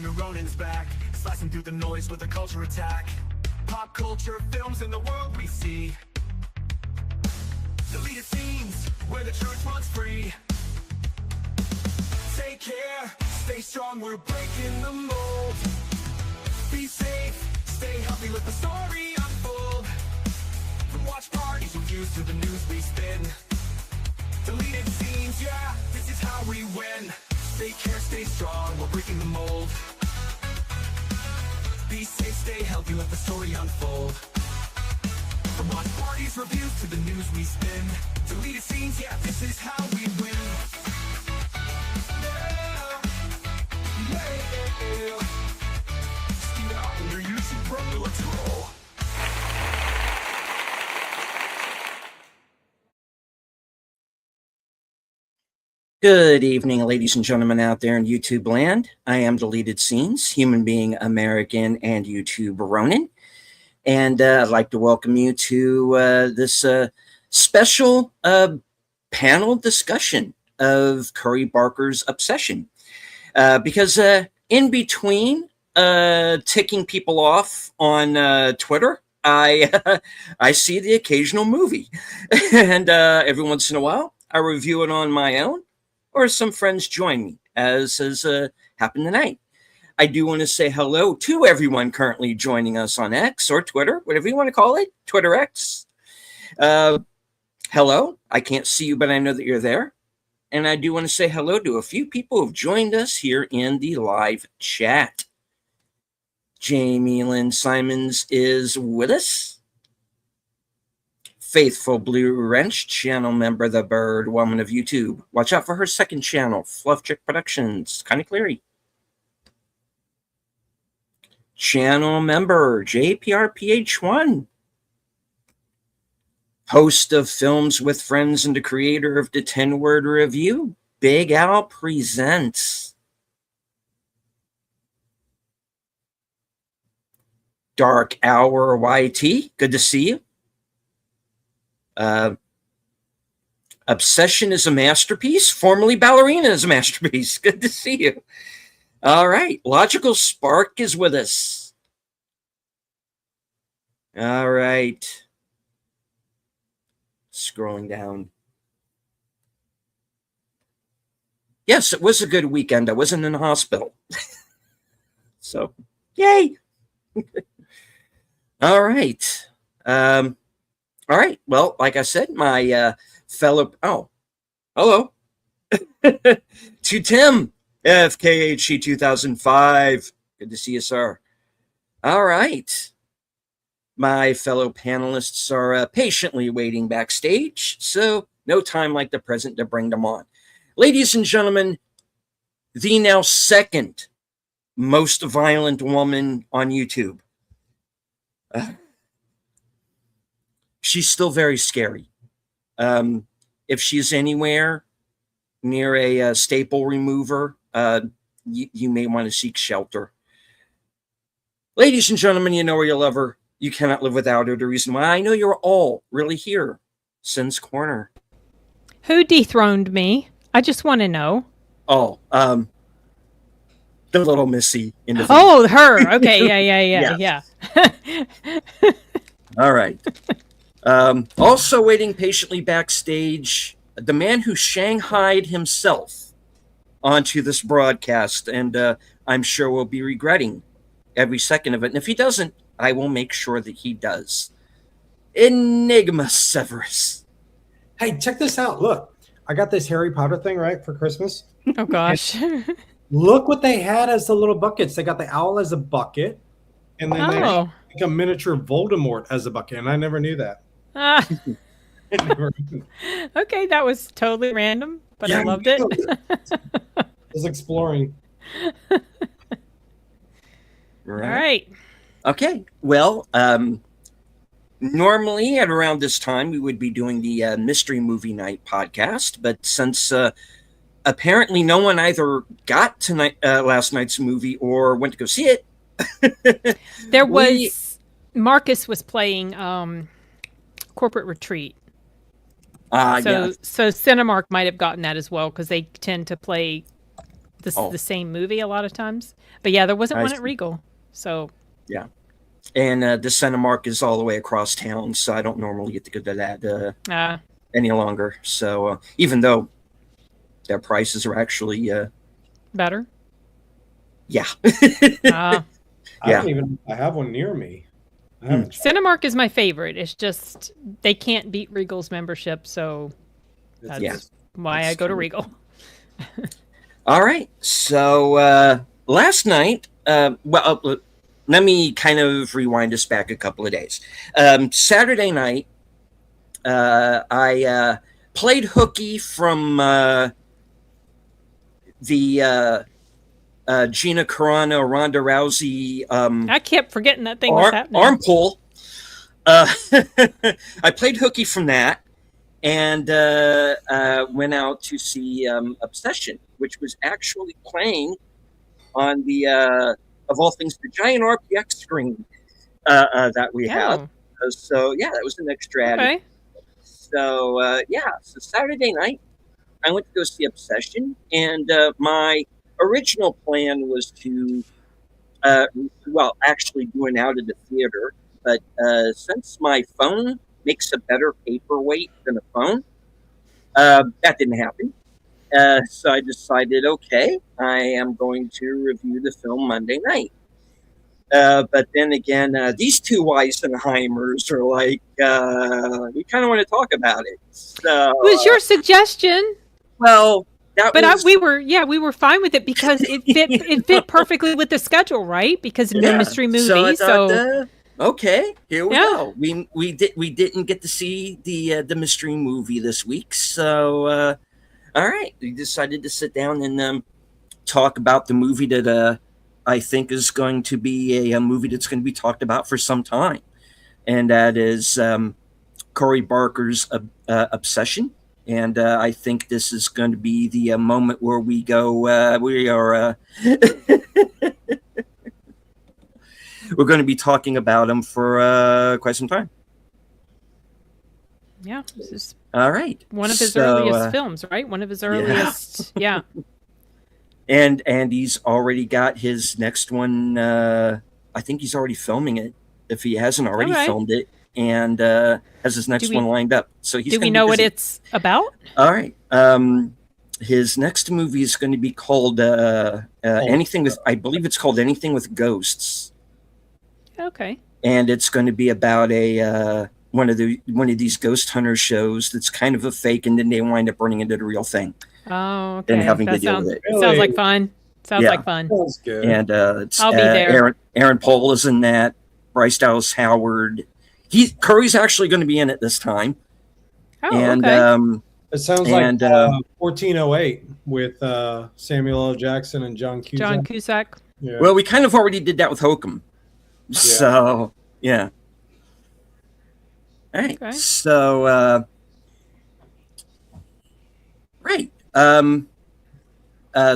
new Ronin's back, slicing through the noise with a culture attack. Pop culture, films, in the world we see. Deleted scenes, where the truth runs free. Take care, stay strong, we're breaking the mold. Be safe, stay healthy, let the story unfold. From watch parties, reviews, to the news we spin. Deleted scenes, yeah, this is how we win. Take care, stay strong, we're breaking the mold. Be safe, stay healthy, let the story unfold. From watch parties, reviews, to the news we spin. Deleted scenes, yeah, this is how we win. Yeah, yeah. Steve out on your YouTube, bro, let's roll. Good evening, ladies and gentlemen out there in YouTube land. I am Deleted Scenes, human being American and YouTube Ronin. And I'd like to welcome you to this special panel discussion of Curry Barker's Obsession. Because in between ticking people off on Twitter, I see the occasional movie. And every once in a while, I review it on my own, or some friends join me, as has happened tonight. I do want to say hello to everyone currently joining us on X or Twitter, whatever you want to call it, Twitter X. Hello, I can't see you, but I know that you're there. And I do want to say hello to a few people who've joined us here in the live chat. Jamie Lynn Simons is with us. Faithful Blue Wrench, channel member, the Bird Woman of YouTube. Watch out for her second channel, Fluff Chick Productions, Connie Cleary. Channel member, JPRPH1. Host of Films with Friends and the creator of the 10-Word Review, Big Al Presents. Dark Hour YT, good to see you. Obsession is a masterpiece. Formerly Ballerina is a masterpiece. Good to see you. All right. Logical Spark is with us. All right. Scrolling down. Yes, it was a good weekend. I wasn't in the hospital. So, yay. All right. All right. Well, like I said, my fellow... Oh, hello. To Tim, FKHC 2005. Good to see you, sir. All right. My fellow panelists are patiently waiting backstage, so no time like the present to bring them on. Ladies and gentlemen, the now second most violent woman on YouTube. She's still very scary. If she's anywhere near a staple remover, you may want to seek shelter. Ladies and gentlemen, you know where you love her. You cannot live without her. The reason why I know you're all really here. Sin's Corner. Who dethroned me? I just want to know. Oh, the little Missy. Oh, her. Okay, yeah. All right. Also waiting patiently backstage, the man who shanghaied himself onto this broadcast, and I'm sure will be regretting every second of it. And if he doesn't, I will make sure that he does. Enigma Severus. Hey, check this out. Look, I got this Harry Potter thing, right, for Christmas. Oh, gosh. Look what they had as the little buckets. They got the owl as a bucket, and then they had like a miniature Voldemort as a bucket, and I never knew that. Okay, that was totally random, but yeah, I loved it. I was exploring. Right. All right. Okay. Well, normally at around this time we would be doing the Mystery Movie Night podcast, but since apparently no one either got tonight last night's movie or went to go see it, there was Marcus was playing Corporate Retreat. So Cinemark might have gotten that as well, because they tend to play the same movie a lot of times. But yeah, there wasn't one at Regal. So yeah. And the Cinemark is all the way across town, so I don't normally get to go to that any longer. So even though their prices are actually better. Yeah. I have one near me. Cinemark is my favorite. It's just they can't beat Regal's membership, so that's why I go to Regal. All right. So last night, let me kind of rewind us back a couple of days. Saturday night, I played hooky from the Gina Carano, Ronda Rousey. I kept forgetting that thing was happening. Arm pull. I played hooky from that, and went out to see Obsession, which was actually playing on the of all things the giant RPX screen that we have. So yeah, that was an extra added. Okay. So so Saturday night I went to go see Obsession, and my original plan was to actually do an out of the theater, but since my phone makes a better paperweight than a phone, that didn't happen. So I decided, okay, I am going to review the film Monday night. But then again, these two Weisenheimers are like, we kind of want to talk about it. So, it was your suggestion. Well, we were fine with it because it fit perfectly with the schedule, right? Because it's a mystery movie. So okay, here we go. We didn't get to see the mystery movie this week, so all right, we decided to sit down and talk about the movie that I think is going to be a movie that's going to be talked about for some time, and that is Cory Barker's Obsession. And I think this is going to be the moment where we go. We are we're going to be talking about him for quite some time. Yeah, this is all right. One of his earliest films, right? One of his earliest, yeah. And he's already got his next one. I think he's already filming it, if he hasn't already filmed it, and has his next one lined up. So he's. Do we know what it's about? All right. His next movie is going to be called Anything with. I believe it's called Anything with Ghosts. Okay. And it's going to be about a one of these ghost hunter shows that's kind of a fake, and then they wind up running into the real thing. Oh, okay. And having to deal with it. Really? Sounds like fun. Sounds like fun. Sounds good. And it's, I'll be there. Aaron Paul is in that. Bryce Dallas Howard. Curry's actually going to be in it this time. Oh, and, okay. It sounds like 1408 with Samuel L. Jackson and John Cusack. John Cusack. Yeah. Well, we kind of already did that with Hokum. Yeah. So, yeah. All right. Okay. So, right.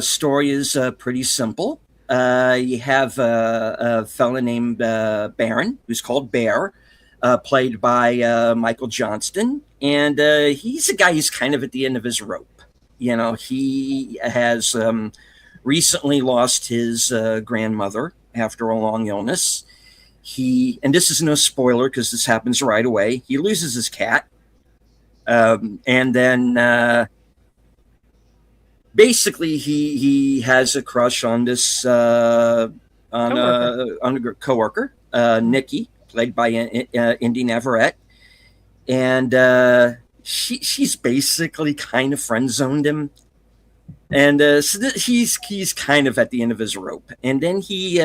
Story is pretty simple. You have a fella named Baron, who's called Bear, played by Michael Johnston. And he's a guy who's kind of at the end of his rope. You know, he has recently lost his grandmother after a long illness. And this is no spoiler because this happens right away. He loses his cat. And then basically he has a crush on this on a coworker, Nikki, played by Indy Navarrete. And she's basically kind of friend zoned him. And so he's kind of at the end of his rope. And then he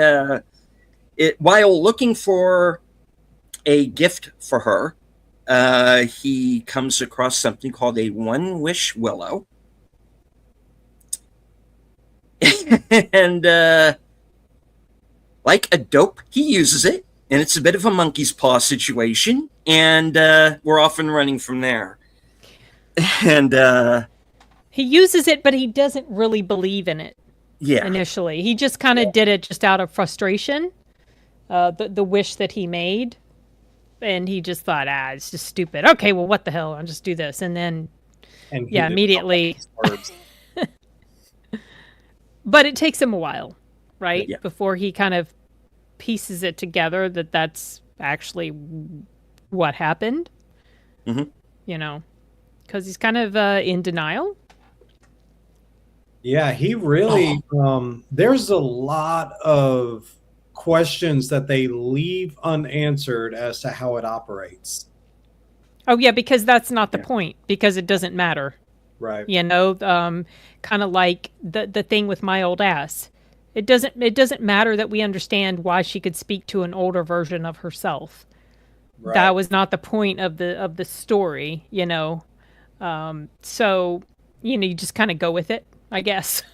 while looking for a gift for her, he comes across something called a one-wish willow. And like a dope, he uses it, and it's a bit of a monkey's paw situation, and we're off and running from there. And he uses it, but he doesn't really believe in it. Yeah. Initially, he just kind of did it just out of frustration. The wish that he made, and he just thought, it's just stupid. Okay, well, what the hell? I'll just do this, and then immediately. But it takes him a while, right? Yeah. Before he kind of pieces it together that that's actually what happened. Mhm. You know, because he's kind of in denial. Yeah, he really there's a lot of questions that they leave unanswered as to how it operates. Oh yeah, because that's not the Yeah. point, because it doesn't matter. Right. You know, kind of like the thing with my old ass. It doesn't matter that we understand why she could speak to an older version of herself. Right. That was not the point of the story, you know. So, you know, you just kind of go with it, I guess.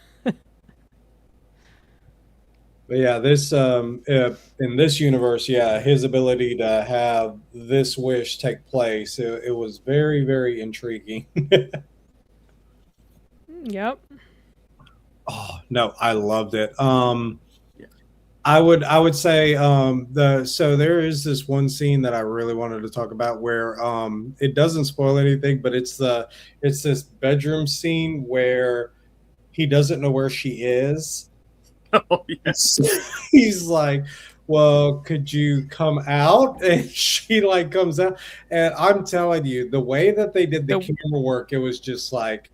But yeah, this in this universe, yeah, his ability to have this wish take place, it was very, very intriguing. Yep. Oh no, I loved it. Yeah. I would say so there is this one scene that I really wanted to talk about where it doesn't spoil anything, but it's this bedroom scene where he doesn't know where she is. Oh, yes. He's like, well, could you come out? And she like comes out. And I'm telling you, the way that they did the camera work, it was just like,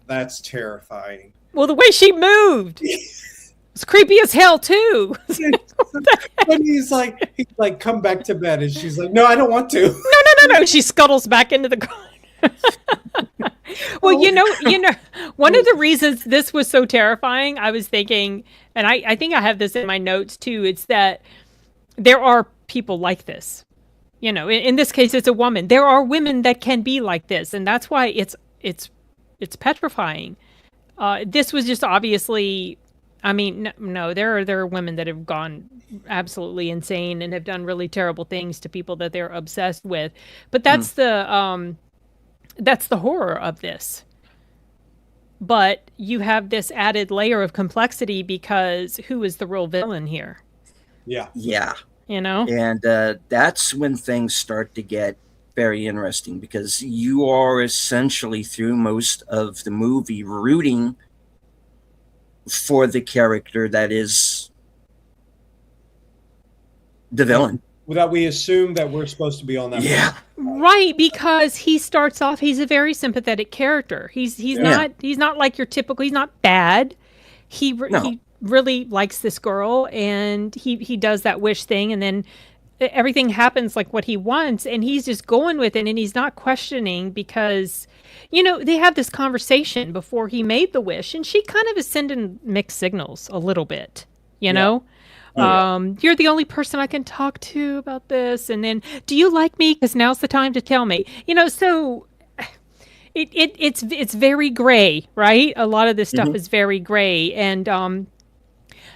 that's terrifying. Well, the way she moved, it's creepy as hell too. But he's like, come back to bed. And she's like, no, I don't want to. No. She scuttles back into the car. Well, you know, one of the reasons this was so terrifying, I was thinking, and I think I have this in my notes too, it's that there are people like this. You know, in this case, it's a woman. There are women that can be like this, and that's why it's petrifying. This was just obviously, I mean, no, there are women that have gone absolutely insane and have done really terrible things to people that they're obsessed with. But that's the horror of this. But you have this added layer of complexity because who is the real villain here? Yeah. Yeah. You know? And that's when things start to get very interesting, because you are essentially through most of the movie rooting for the character that is the villain. That we assume that we're supposed to be on that. Yeah. Right, because he starts off, he's a very sympathetic character. He's not like your typical, he's not bad. He really likes this girl, and he does that wish thing, and then everything happens like what he wants, and he's just going with it, and he's not questioning, because, you know, they have this conversation before he made the wish, and she kind of is sending mixed signals a little bit, you know? You're the only person I can talk to about this, and then, do you like me? Because now's the time to tell me. You know, so it's very gray, right? A lot of this stuff is very gray, and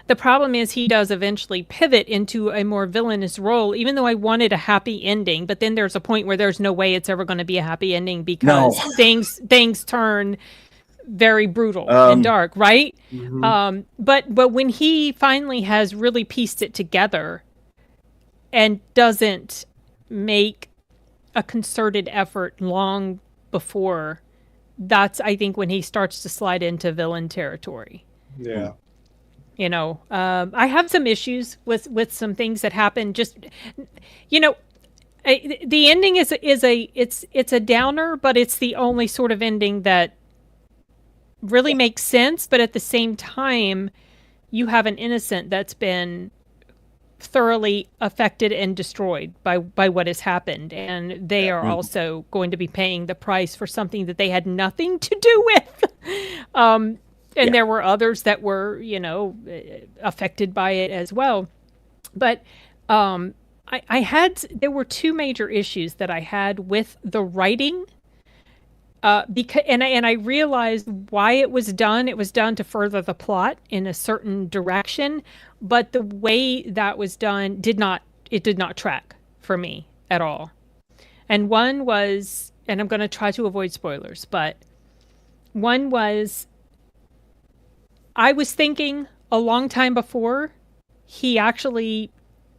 the problem is he does eventually pivot into a more villainous role, even though I wanted a happy ending. But then there's a point where there's no way it's ever going to be a happy ending, because things turn very brutal and dark, right? But when he finally has really pieced it together and doesn't make a concerted effort long before, that's, I think, when he starts to slide into villain territory. Yeah. You know, I have some issues with some things that happen. Just, you know, the ending is a downer, but it's the only sort of ending that really makes sense. But at the same time, you have an innocent that's been thoroughly affected and destroyed by what has happened, and they are also going to be paying the price for something that they had nothing to do with. And there were others that were, you know, affected by it as well. But there were two major issues that I had with the writing. Because I realized why it was done. It was done to further the plot in a certain direction, but the way that was done did not track for me at all. And one was, and I'm going to try to avoid spoilers, but one was, I was thinking a long time before he actually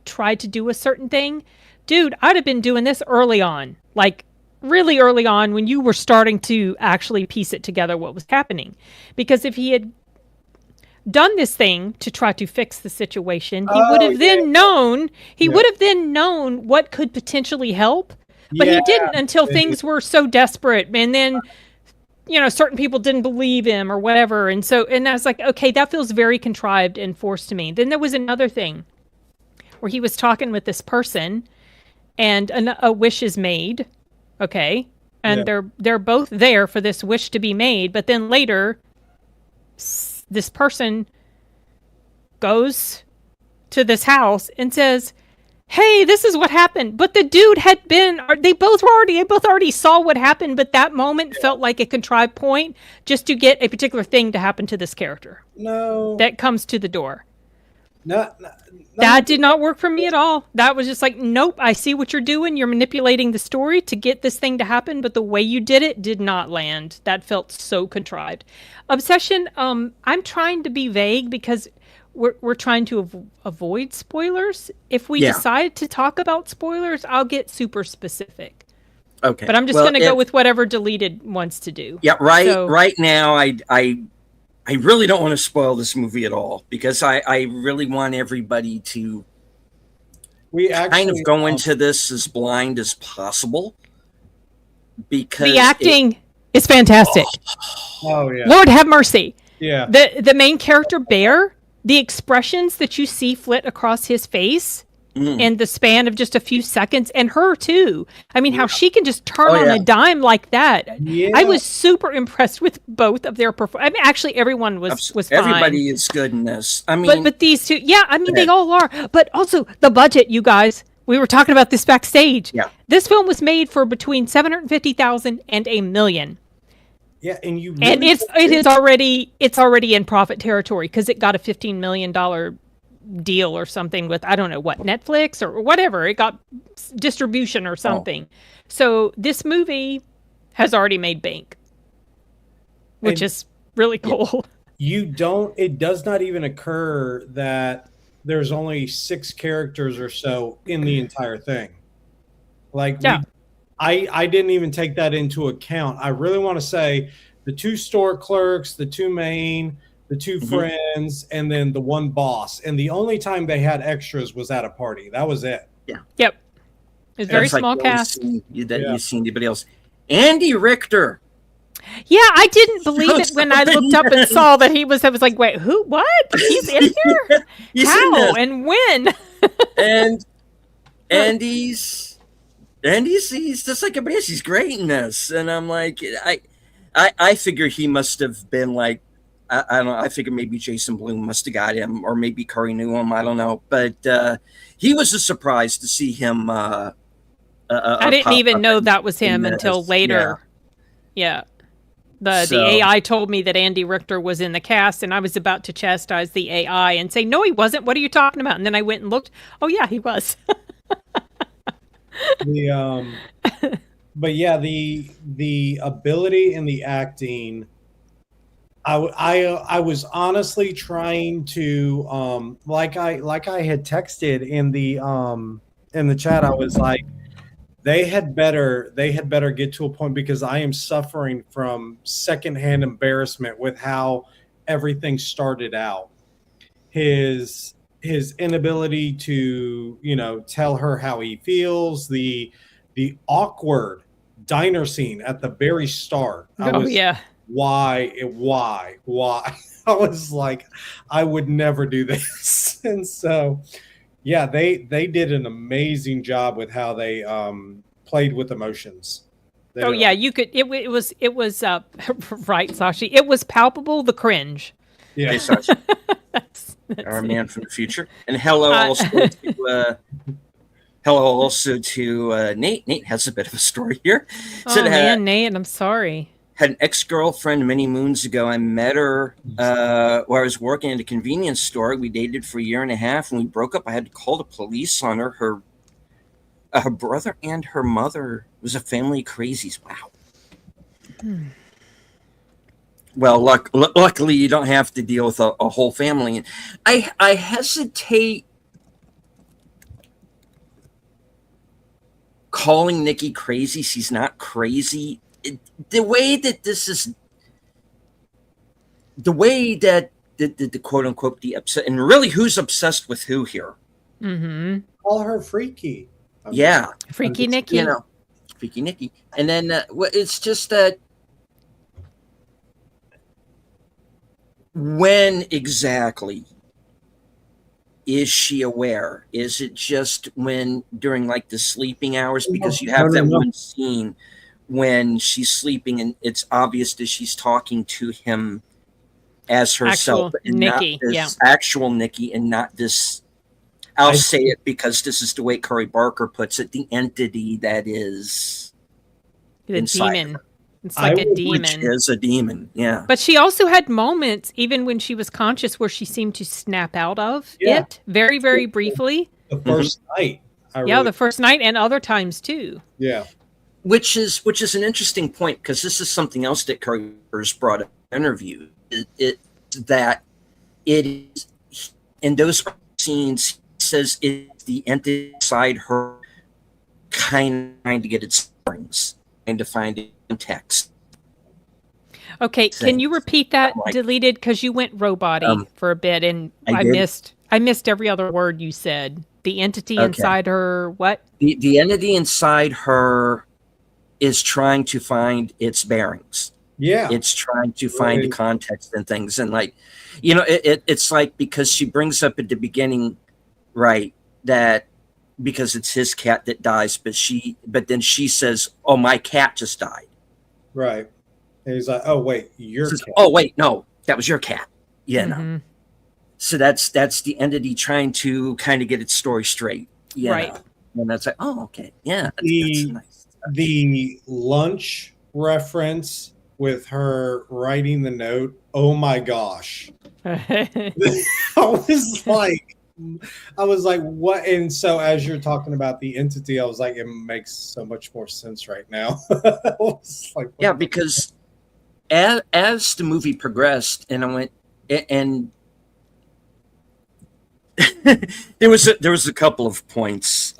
tried to do a certain thing. Dude, I'd have been doing this early on, like really early on, when you were starting to actually piece it together what was happening. Because if he had done this thing to try to fix the situation, he Oh, would have yeah. then known. He Yeah. would have then known what could potentially help, but Yeah. he didn't until Yeah. things were so desperate, and then certain people didn't believe him or whatever, and I was like, okay, that feels very contrived and forced to me. Then there was another thing where he was talking with this person, and a wish is made, okay, and they're both there for this wish to be made, but then later this person goes to this house and says, hey, this is what happened. But the dude had been, they both already saw what happened, but that moment felt like a contrived point just to get a particular thing to happen to this character No. that comes to the door. No. That did not work for me at all. That was just like, nope, I see what you're doing. You're manipulating the story to get this thing to happen, but the way you did it did not land. That felt so contrived. Obsession, I'm trying to be vague because we're trying to avoid spoilers. If we decide to talk about spoilers, I'll get super specific. Okay. But I'm just going to go with whatever Deleted wants to do. Yeah, right now, I really don't want to spoil this movie at all because I really want everybody to kind of go into this as blind as possible. Because the acting is fantastic. Oh yeah. Lord have mercy. Yeah. The main character, Bear, the expressions that you see flit across his face in the span of just a few seconds, and her too. I mean, how she can just turn on a dime like that. Yeah. I was super impressed with both of their performances. I mean, actually, everyone was fine. Everybody is good in this. I mean, but these two, they all are. But also the budget, you guys. We were talking about this backstage. Yeah. This film was made for between $750,000 and $1 million. Yeah, and it's already in profit territory because it got a $15 million deal or something with, I don't know what, Netflix or whatever. It got distribution or something. So this movie has already made bank, which is really cool. It does not even occur that there's only 6 characters or so in the entire thing. Like, I didn't even take that into account. I really want to say the 2 store clerks, the 2 main, the 2 friends, and then the 1 boss. And the only time they had extras was at a party. That was it. Yeah. Yep. It's very small cast. You've seen anybody else. Andy Richter. Yeah, I didn't believe it when I looked up and saw that he was. I was like, "Wait, who? What? He's in here? How and when?" and he's just like everybody else. He's great in this, and I'm like, I figure he must have been like, I don't know. I figure maybe Jason Blum must have got him, or maybe Curry knew him. I don't know, but he was a surprise to see him. I didn't even know that was him until later. Yeah. The AI told me that Andy Richter was in the cast, and I was about to chastise the AI and say, no, he wasn't. What are you talking about? And then I went and looked. Oh, yeah, he was. But yeah, the ability and the acting, I was honestly trying to like I had texted in the chat. I was like, they had better get to a point, because I am suffering from secondhand embarrassment with how everything started out. His inability to, tell her how he feels, the awkward diner scene at the very start. Why? I was like, I would never do this. And so, yeah, they did an amazing job with how they played with emotions. You could. It was right, Sashi. It was palpable, the cringe. Yeah, hey, Sashi. that's our man from the future. And hello also to Nate. Nate has a bit of a story here. Nate, I'm sorry. Had an ex-girlfriend many moons ago. I met her where I was working at a convenience store. We dated for a year and a half. When we broke up, I had to call the police on her. Her brother and her mother was a family of crazies. Wow. Well, luckily, you don't have to deal with a whole family. I hesitate calling Nikki crazy. She's not crazy. The way that the quote unquote the upset, and really who's obsessed with who here? Mm-hmm. Call her freaky. Yeah, Freaky Nikki. you know, Freaky Nikki. And then it's just that when exactly is she aware? Is it just when during like the sleeping hours? Because you have that one scene when she's sleeping and it's obvious that she's talking to him as herself Actual and Nikki, not this actual Nikki and not this. I'll say it because this is the way Curry Barker puts it, the entity that is The inside demon. her. It's like a Which demon. is a demon, yeah. But she also had moments, even when she was conscious, where she seemed to snap out of it very, very briefly. The first night. The first night and other times too. Yeah. Which is an interesting point because this is something else that Curry Barker's brought up in interview. That it is in those scenes he says it's the entity inside her kind of trying to get its springs and to find it in text. Okay, can you repeat that? Deleted because you went robot-y for a bit, and I missed every other word you said. The entity inside her, what? The entity inside her is trying to find its bearings. Yeah. It's trying to find the context and things. And like, it's like because she brings up at the beginning, right, that because it's his cat that dies, but then she says, "Oh, my cat just died." Right. And he's like, "Oh wait, your cat." Oh wait, no, that was your cat. Yeah, Mm-hmm. no. So that's the entity trying to kind of get its story straight. Yeah. Right. And that's like, oh, okay. Yeah. That's nice. The lunch reference with her writing the note. Oh my gosh. I was like, what? And so as you're talking about the entity, I was like, it makes so much more sense right now. Yeah, because as the movie progressed, and I went, and there was a couple of points.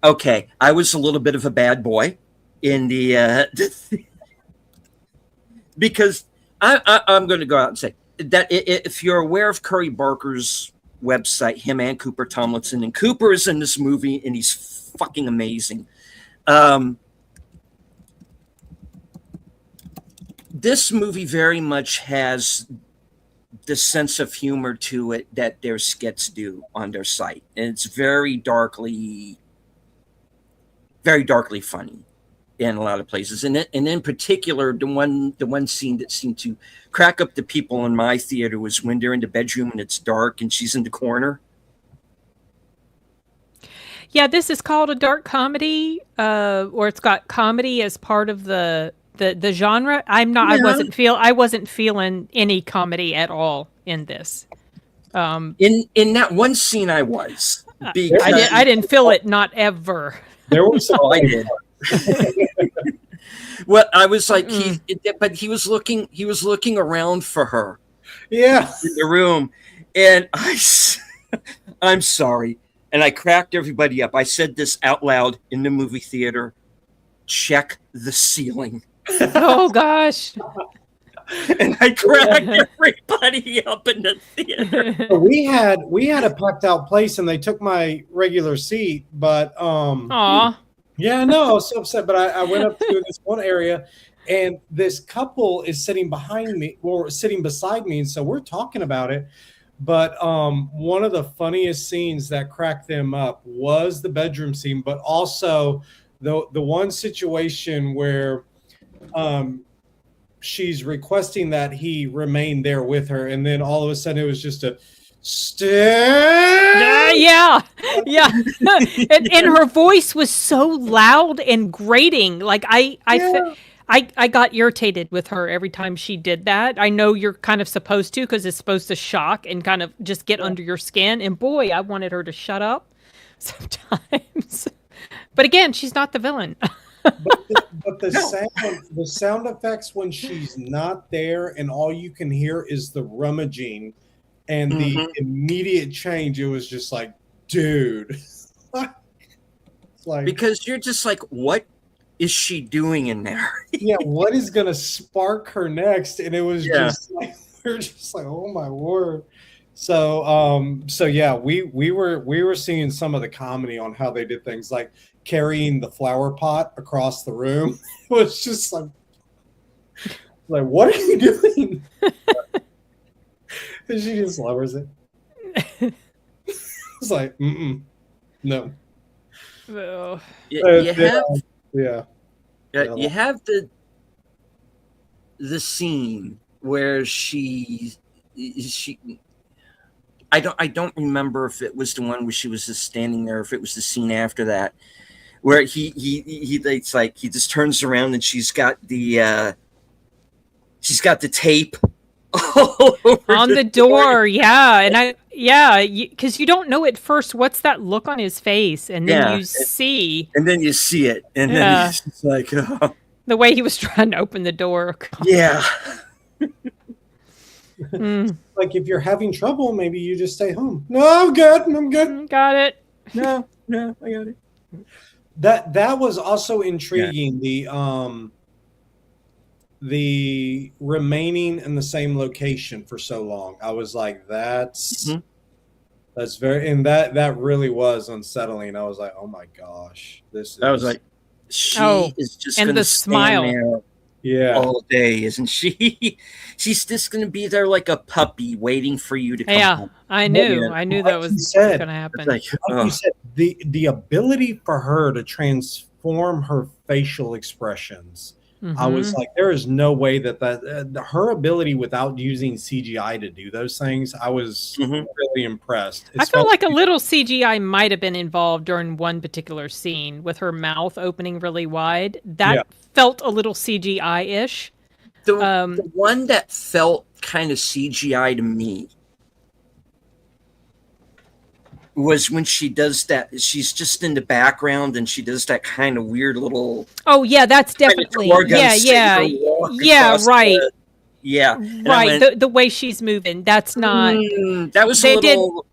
Okay, I was a little bit of a bad boy in the because I'm going to go out and say that if you're aware of Curry Barker's website, him and Cooper Tomlinson, and Cooper is in this movie and he's fucking amazing. This movie very much has the sense of humor to it that their skits do on their site, and it's very darkly funny in a lot of places. And in particular, the one scene that seemed to crack up the people in my theater was when they're in the bedroom and it's dark and she's in the corner. Yeah, this is called a dark comedy, or it's got comedy as part of the genre. I wasn't feeling any comedy at all in this. In that one scene, I was. I didn't feel it, not ever. There was I did. Well, I was like, he was looking around for her. Yeah, in the room, and I'm sorry, and I cracked everybody up. I said this out loud in the movie theater. Check the ceiling. Oh gosh. And I cracked everybody up in the theater. We had a packed out place and they took my regular seat, but yeah, no, I was so upset. But I went up to this one area and this couple is sitting behind me or sitting beside me, and so we're talking about it. But one of the funniest scenes that cracked them up was the bedroom scene, but also the one situation where she's requesting that he remain there with her, and then all of a sudden it was just a stare. Yeah. and her voice was so loud and grating. Like I got irritated with her every time she did that. I know you're kind of supposed to, because it's supposed to shock and kind of just get under your skin. And boy, I wanted her to shut up sometimes. But again, she's not the villain. But the sound effects when she's not there and all you can hear is the rummaging and the immediate change, it was just like, dude. Like, because you're just like, what is she doing in there? Yeah, what is gonna spark her next? And it was Yeah. just like we're just like, oh my word. So yeah, we were seeing some of the comedy on how they did things, like carrying the flower pot across the room. It was just like what are you doing? And she just lowers it. It's like, no. Oh. You have Yeah. you have the scene where she I don't remember if it was the one where she was just standing there, if it was the scene after that, where it's like he just turns around and she's got the tape all over On the door. Yeah. And because you don't know at first what's that look on his face, and then you see, and then you see it, and then it's just like, oh. The way he was trying to open the door. Yeah. Like, if you're having trouble, maybe you just stay home. No, I'm good. Got it. No, I got it. That was also intriguing. The remaining in the same location for so long. I was like, that's very, and that really was unsettling. I was like, oh my gosh, I was like, she is just and gonna the smile. stand there all day, isn't she? She's just gonna be there like a puppy waiting for you to come home. I knew that was gonna happen. Like you said, the ability for her to transform her facial expressions. I was like, there is no way that her ability without using CGI to do those things. I was really impressed. I felt like a little CGI might have been involved during one particular scene with her mouth opening really wide. That felt a little CGI-ish. The one that felt kind of CGI to me was when she does that. She's just in the background and she does that kind of weird little. Oh yeah, that's definitely right. The way she's moving, that's not. That was a little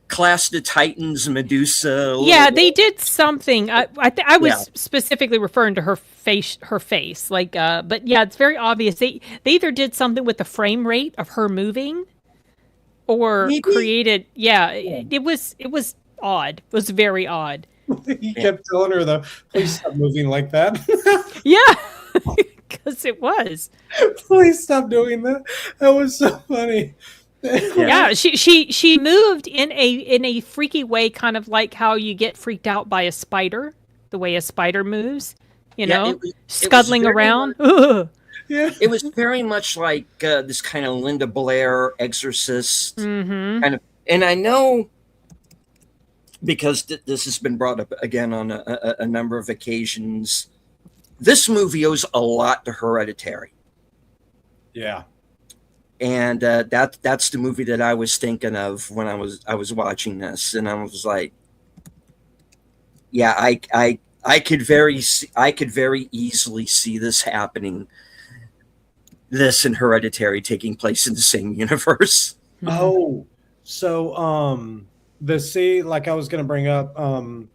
Clash the Titans Medusa. Yeah, they did something. I was specifically referring to her face. Like, but yeah, it's very obvious. They either did something with the frame rate of her moving, or created. Yeah, it was odd. It was very odd. He kept telling her, though, please stop moving like that. Yeah, because it was. Please stop doing that. That was so funny. Yeah, she moved in a freaky way, kind of like how you get freaked out by a spider, the way a spider moves, scuttling around. Yeah, it was very much like this kind of Linda Blair Exorcist kind of, and I know because this has been brought up again on a number of occasions. This movie owes a lot to Hereditary. Yeah. And that's the movie that I was thinking of when I was watching this, and I was like, yeah, I could very easily see this happening. This and Hereditary taking place in the same universe. Oh, so like I was going to bring up, and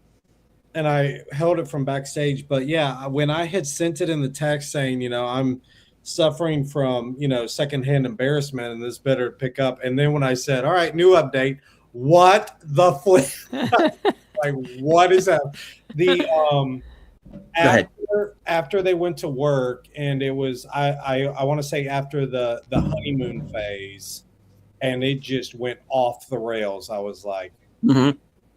I held it from backstage, but yeah, when I had sent it in the text saying, I'm suffering from secondhand embarrassment and this better pick up, and then when I said, all right, new update, what the flip? Like, what is that? The after they went to work, and it was I want to say after the honeymoon phase, and it just went off the rails. I was like,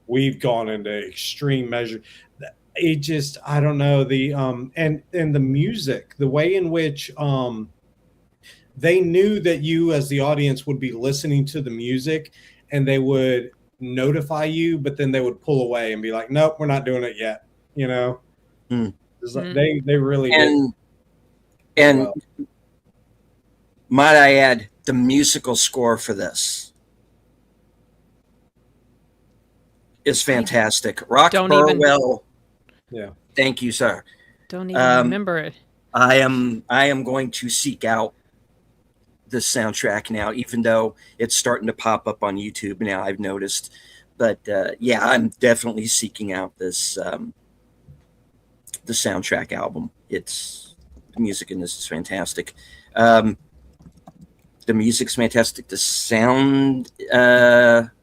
we've gone into extreme measure. It just, I don't know, the and the music, the way in which they knew that you as the audience would be listening to the music, and they would notify you, but then they would pull away and be like, nope, we're not doing it yet. Like they really did. And might I add, the musical score for this is fantastic. Rock Burwell. Yeah. Thank you, sir. Don't even remember it. I am going to seek out this soundtrack now, even though it's starting to pop up on YouTube now, I've noticed. But yeah, I'm definitely seeking out this the soundtrack album. The music in this is fantastic. The music's fantastic. The sound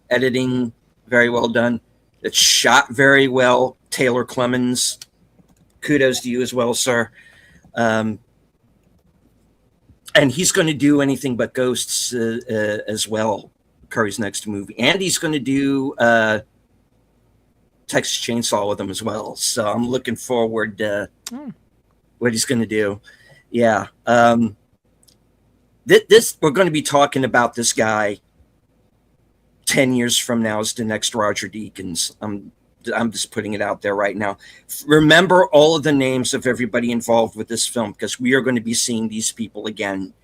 editing, very well done. It's shot very well. Taylor Clemens, kudos to you as well, sir. And he's going to do Anything But Ghosts as well, Curry's next movie. And he's going to do Texas Chainsaw with him as well. So I'm looking forward to what he's going to do. Yeah. This we're going to be talking about this guy 10 years from now as the next Roger Deakins. I'm just putting it out there right now. Remember all of the names of everybody involved with this film, because we are going to be seeing these people again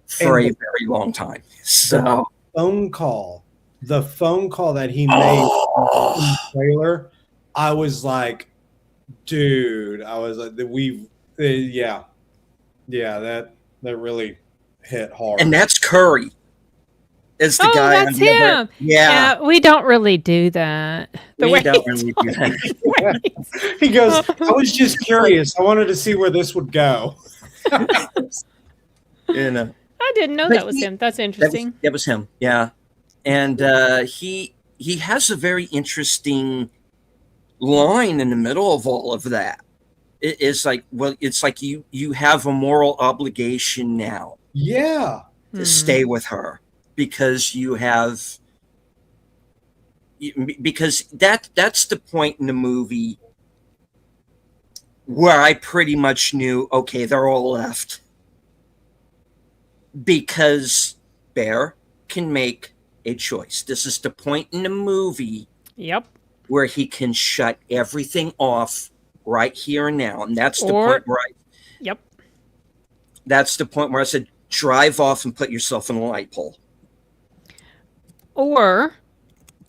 for a very long time. So the phone call that he made in the trailer, I was like, dude, that really hit hard. And that's Curry. Is the guy? That's him. Yeah, we don't really do that. We don't really do that. He goes, I was just curious. I wanted to see where this would go. You know, I didn't know that was him. That's interesting. That was him. Yeah, and he has a very interesting line in the middle of all of that. It's like, well, it's like you have a moral obligation now. Yeah, to stay with her. Because that's the point in the movie where I pretty much knew, okay, they're all left. Because Bear can make a choice. This is the point in the movie where he can shut everything off right here and now. And that's the point where that's the point where I said, drive off and put yourself in a light pole. Or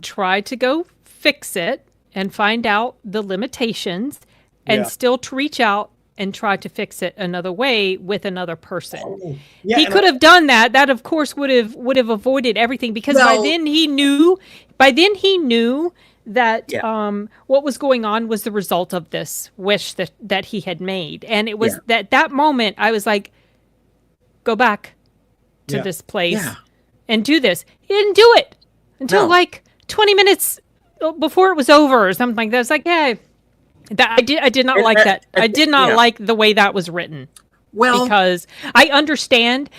try to go fix it and find out the limitations and still to reach out and try to fix it another way with another person. He could have done that. That, of course, would have avoided everything, because by then he knew that what was going on was the result of this wish that he had made. And it was that moment I was like, go back to this place and do this. He didn't do it until like 20 minutes before it was over or something like that. It's like, I did not like that. I did not like the way that was written. Well, because I understand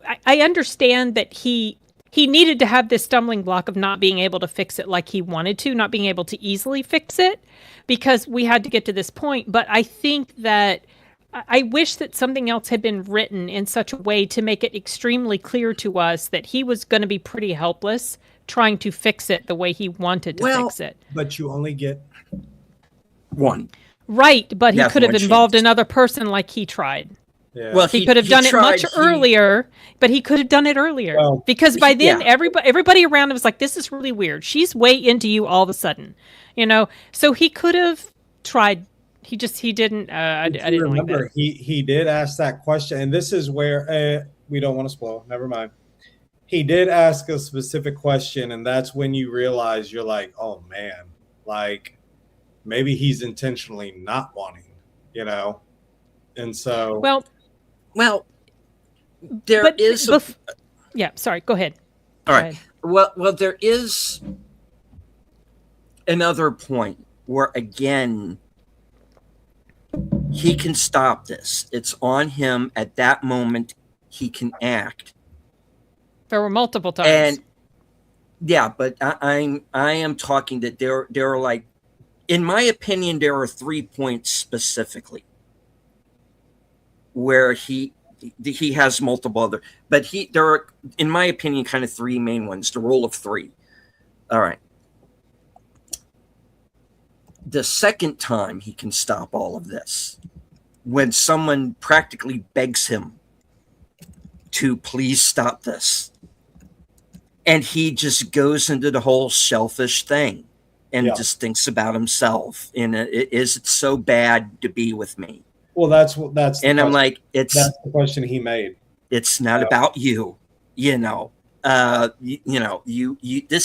that he needed to have this stumbling block of not being able to fix it like he wanted to, not being able to easily fix it, because we had to get to this point. But I think that I wish that something else had been written in such a way to make it extremely clear to us that he was going to be pretty helpless trying to fix it the way he wanted to fix it. But you only get one. Right, but he could have involved another person like he tried. Yeah. Well, he could have done it much earlier, but he could have done it earlier. Well, because by then everybody around him was like, this is really weird. She's way into you all of a sudden. So he could have tried. He didn't. I didn't remember. Like that. He did ask that question, and this is where we don't want to spoil. Never mind. He did ask a specific question, and that's when you realize you're like, oh man, like maybe he's intentionally not wanting, and so well, sorry, go ahead. All right. Well, there is another point where again, he can stop this. It's on him at that moment. He can act. There were multiple times. And but I am talking that there are like, in my opinion, there are 3 points specifically where he has multiple other, but there are, in my opinion, kind of 3 main ones. The rule of 3. All right. The second time he can stop all of this, when someone practically begs him to please stop this, and he just goes into the whole selfish thing and just thinks about himself. And is it so bad to be with me? Well, that's and I'm like, that's the question he made. It's not about you, this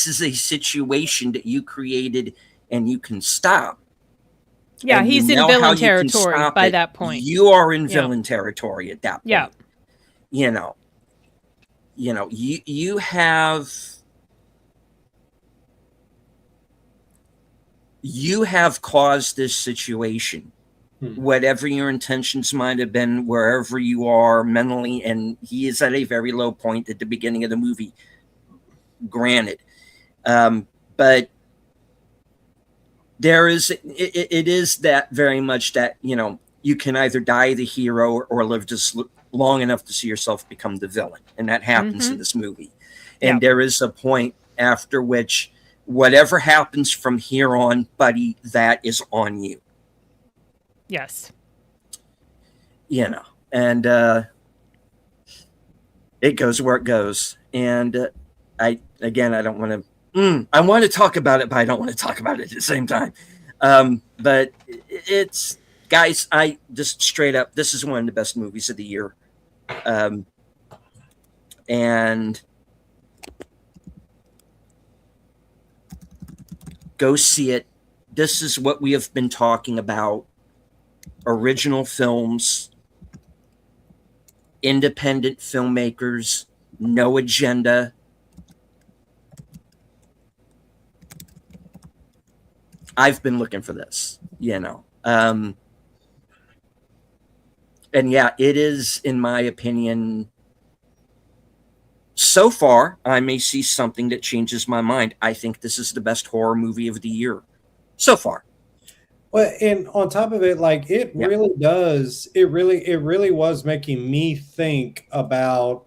is a situation that you created and you can stop. Yeah, and he's you in know how villain you can territory stop by it, that point. you are in Yeah. villain territory at that point. Yeah. You know, you have caused this situation. Whatever your intentions might have been, wherever you are mentally, and he is at a very low point at the beginning of the movie, granted. But there is, it is that very much that, you can either die the hero or live just long enough to see yourself become the villain. And that happens in this movie. And there is a point after which whatever happens from here on, buddy, that is on you. Yes. And it goes where it goes. And I don't want to, I want to talk about it, but I don't want to talk about it at the same time. But it's, guys, I just straight up, this is one of the best movies of the year. And go see it. This is what we have been talking about. Original films, independent filmmakers, no agenda. I've been looking for this, and yeah, it is, in my opinion, so far, I may see something that changes my mind. I think this is the best horror movie of the year so far. Well, and on top of it, like really does, it really was making me think about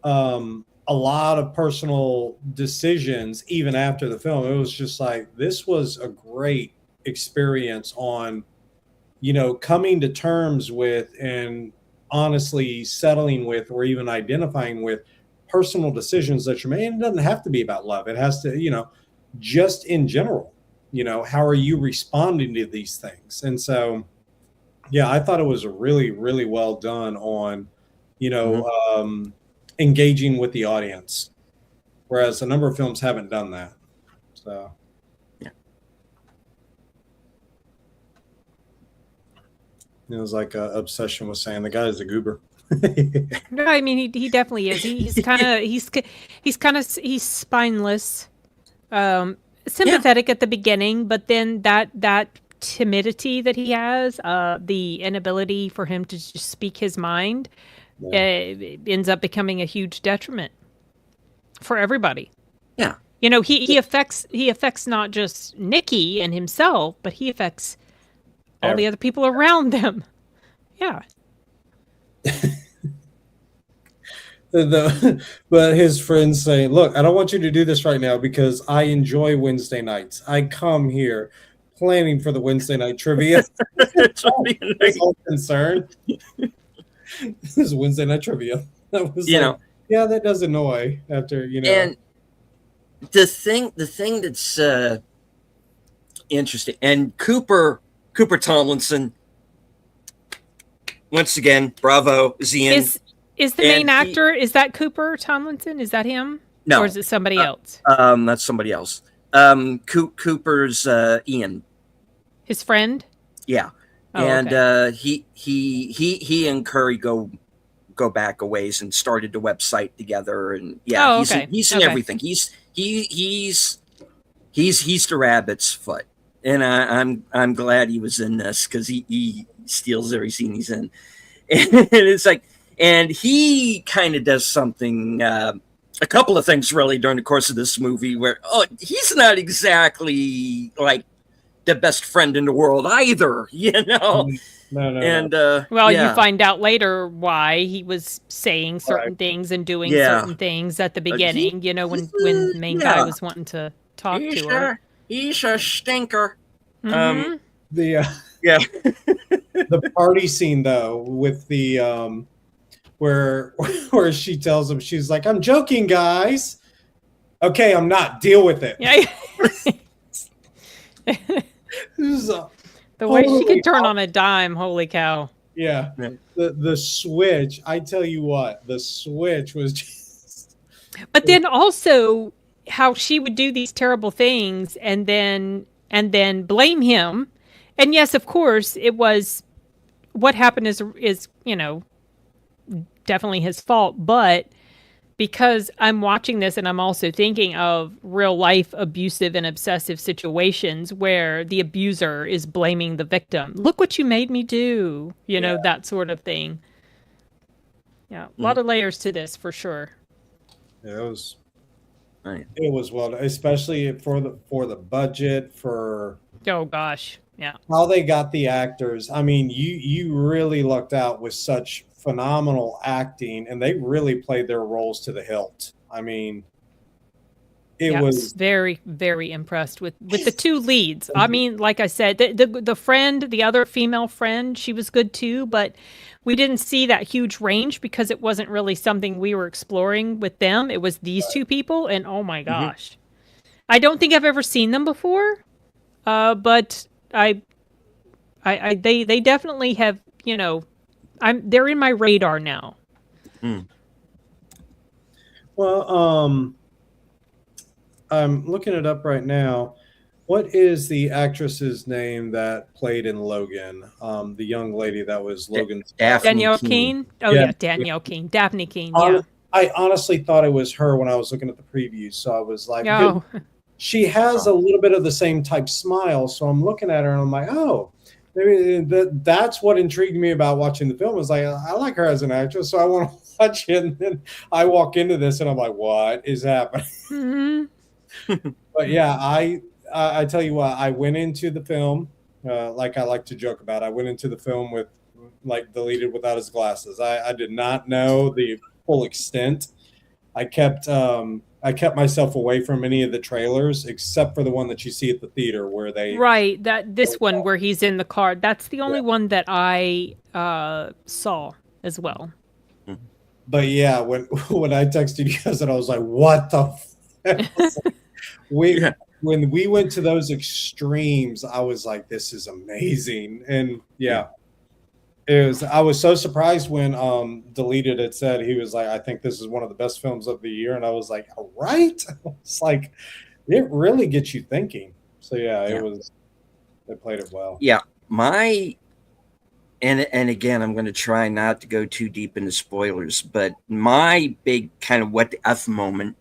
a lot of personal decisions even after the film. It was just like, this was a great experience on, coming to terms with and honestly settling with or even identifying with personal decisions that you made. It doesn't have to be about love. It has to, just in general. How are you responding to these things? And so, yeah, I thought it was really, really well done on, engaging with the audience, whereas a number of films haven't done that. So, yeah, it was like an obsession with saying the guy is a goober. No, I mean he definitely is. He's spineless. Sympathetic at the beginning, but then that timidity that he has, the inability for him to just speak his mind, ends up becoming a huge detriment for everybody. Yeah, he affects not just Nikki and himself, but he affects all the other people around them. Yeah. But his friends say, look, I don't want you to do this right now because I enjoy Wednesday nights. I come here planning for the Wednesday night trivia. His whole concern. This is Wednesday night trivia. That was yeah, that does annoy after, And the thing that's interesting, and Cooper Tomlinson, once again, bravo, Ian. Is the main actor, is that Cooper Tomlinson? Is that him? No. Or is it somebody else? That's somebody else. Cooper's Ian. His friend? Yeah. Oh, and okay. he and Curry go back a ways and started the website together, and he's in everything. He's the rabbit's foot. And I'm glad he was in this because he steals every scene he's in. And it's like, and he kind of does something, a couple of things really during the course of this movie where, he's not exactly like the best friend in the world either, No. And you find out later why he was saying certain things and doing certain things at the beginning, when the main guy was wanting to talk to her. He's a stinker. Mm-hmm. The party scene though with the where she tells him, she's like, I'm joking, guys. Okay, I'm not. Deal with it. Yeah. The way she could turn on a dime, holy cow. Yeah. The switch, I tell you what, the switch was just... But then also how she would do these terrible things and then blame him And yes, of course, it was what happened is definitely his fault, but because I'm watching this and I'm also thinking of real life abusive and obsessive situations where the abuser is blaming the victim. Look what you made me do, that sort of thing. Yeah, a lot of layers to this for sure. Yeah, it was. Right. It was well, especially for the budget, for Oh gosh, yeah. how they got the actors. I mean, you really lucked out with such phenomenal acting, and they really played their roles to the hilt. I mean, it was very, very impressed with the two leads. I mean, like I said, the friend, the other female friend, she was good too, but we didn't see that huge range because it wasn't really something we were exploring with them. It was these two people, and oh my gosh, I don't think I've ever seen them before, but they definitely have. They're in my radar now. Well, I'm looking it up right now. What is the actress's name that played in Logan? The young lady that was Logan's Danielle Keane. Oh yeah, Danielle Keane. Daphne Keane. Yeah. I honestly thought it was her when I was looking at the preview, so I was like, oh. She has a little bit of the same type smile, so I'm looking at her and I'm like, oh, maybe that's what intrigued me about watching the film. Was like, I like her as an actress, so I want to watch it. And then I walk into this and I'm like, what is happening? Mm-hmm. But yeah, I tell you what, I went into the film like I like to joke about. I went into the film with like deleted without his glasses. I did not know the full extent. I kept myself away from any of the trailers except for the one that you see at the theater where they this one where he's in the car. That's the only one that I saw as well. But yeah, when I texted you guys and I was like, what the when we went to those extremes, I was like, this is amazing. And yeah. I was so surprised when Deleted had said, he was like, I think this is one of the best films of the year. And I was like, all right. It's like, it really gets you thinking. So yeah, they played it well. Yeah. And again, I'm going to try not to go too deep into spoilers, but my big kind of what the F moment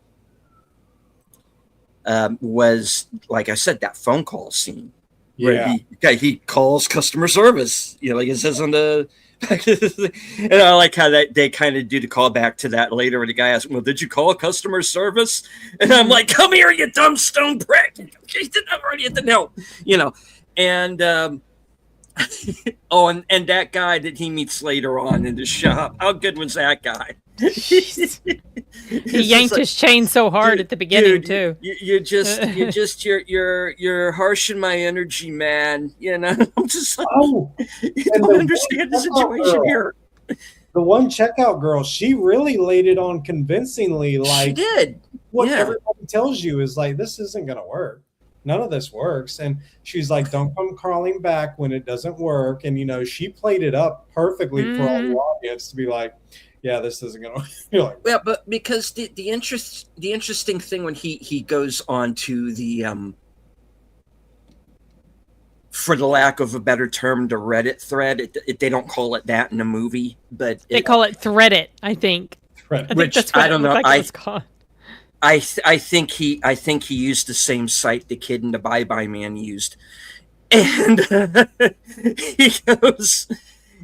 was, like I said, that phone call scene. Yeah, where he calls customer service, like it says on the and I like how they kind of do the call back to that later where the guy asks, well, did you call customer service? And I'm like, come here, you dumb stone prick. I'm already at the no, and and that guy that he meets later on in the shop, how good was that guy? He yanked his chain so hard at the beginning, too. You're harshing my energy, man. I'm just like, you don't understand the situation here. The one checkout girl, she really laid it on convincingly. Like, she did. What everybody tells you is like, this isn't going to work. None of this works. And she's like, don't come crawling back when it doesn't work. And, she played it up perfectly for all the audience to be like, yeah, this isn't going to like, yeah, but because the interesting thing when he goes on to the for the lack of a better term, the Reddit thread, they don't call it that in the movie, but they call it Threadit, I think. Which that's what I don't know. I think he used the same site the kid in the Bye Bye Man used, and he goes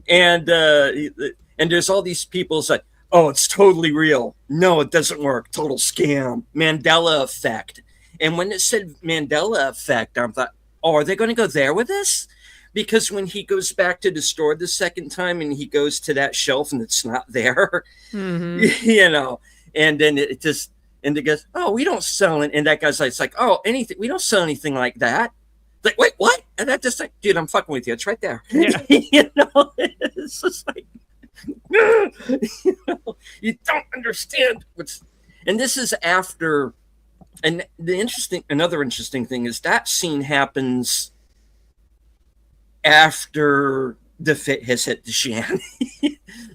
and there's all these people like, oh, it's totally real. No, it doesn't work. Total scam. Mandela effect. And when it said Mandela effect, I thought, oh, are they going to go there with this? Because when he goes back to the store the second time and he goes to that shelf and it's not there, and then it just, and it goes, oh, we don't sell it. And that guy's like, it's like, oh, anything. We don't sell anything like that. Like, wait, what? And that just like, dude, I'm fucking with you. It's right there. Yeah. It's just like, you don't understand and this is after, and another interesting thing is that scene happens after the fit has hit the shan.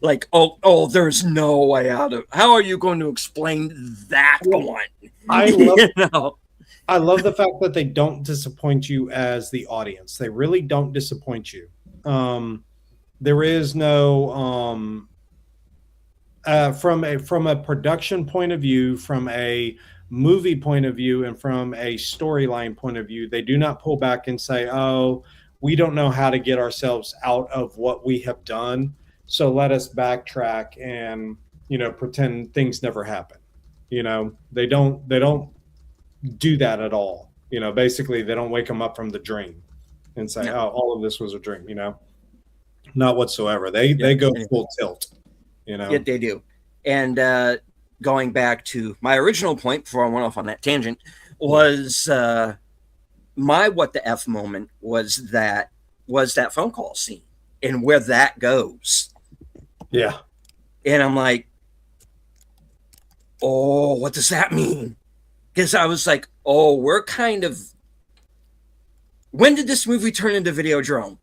Like, oh, there's no way out of. How are you going to explain that one? I love I love the fact that they don't disappoint you as the audience. They really don't disappoint you. There is no from a production point of view, from a movie point of view, and from a storyline point of view. They do not pull back and say, "Oh, we don't know how to get ourselves out of what we have done, so let us backtrack and pretend things never happened." They don't do that at all. Basically, they don't wake them up from the dream and say, "Oh, all of this was a dream." Not whatsoever. They go full tilt. Yeah, they do. And going back to my original point before I went off on that tangent was my what the F moment was that phone call scene and where that goes. Yeah. And I'm like, oh, what does that mean? Because I was like, oh, we're kind of, when did this movie turn into Videodrome?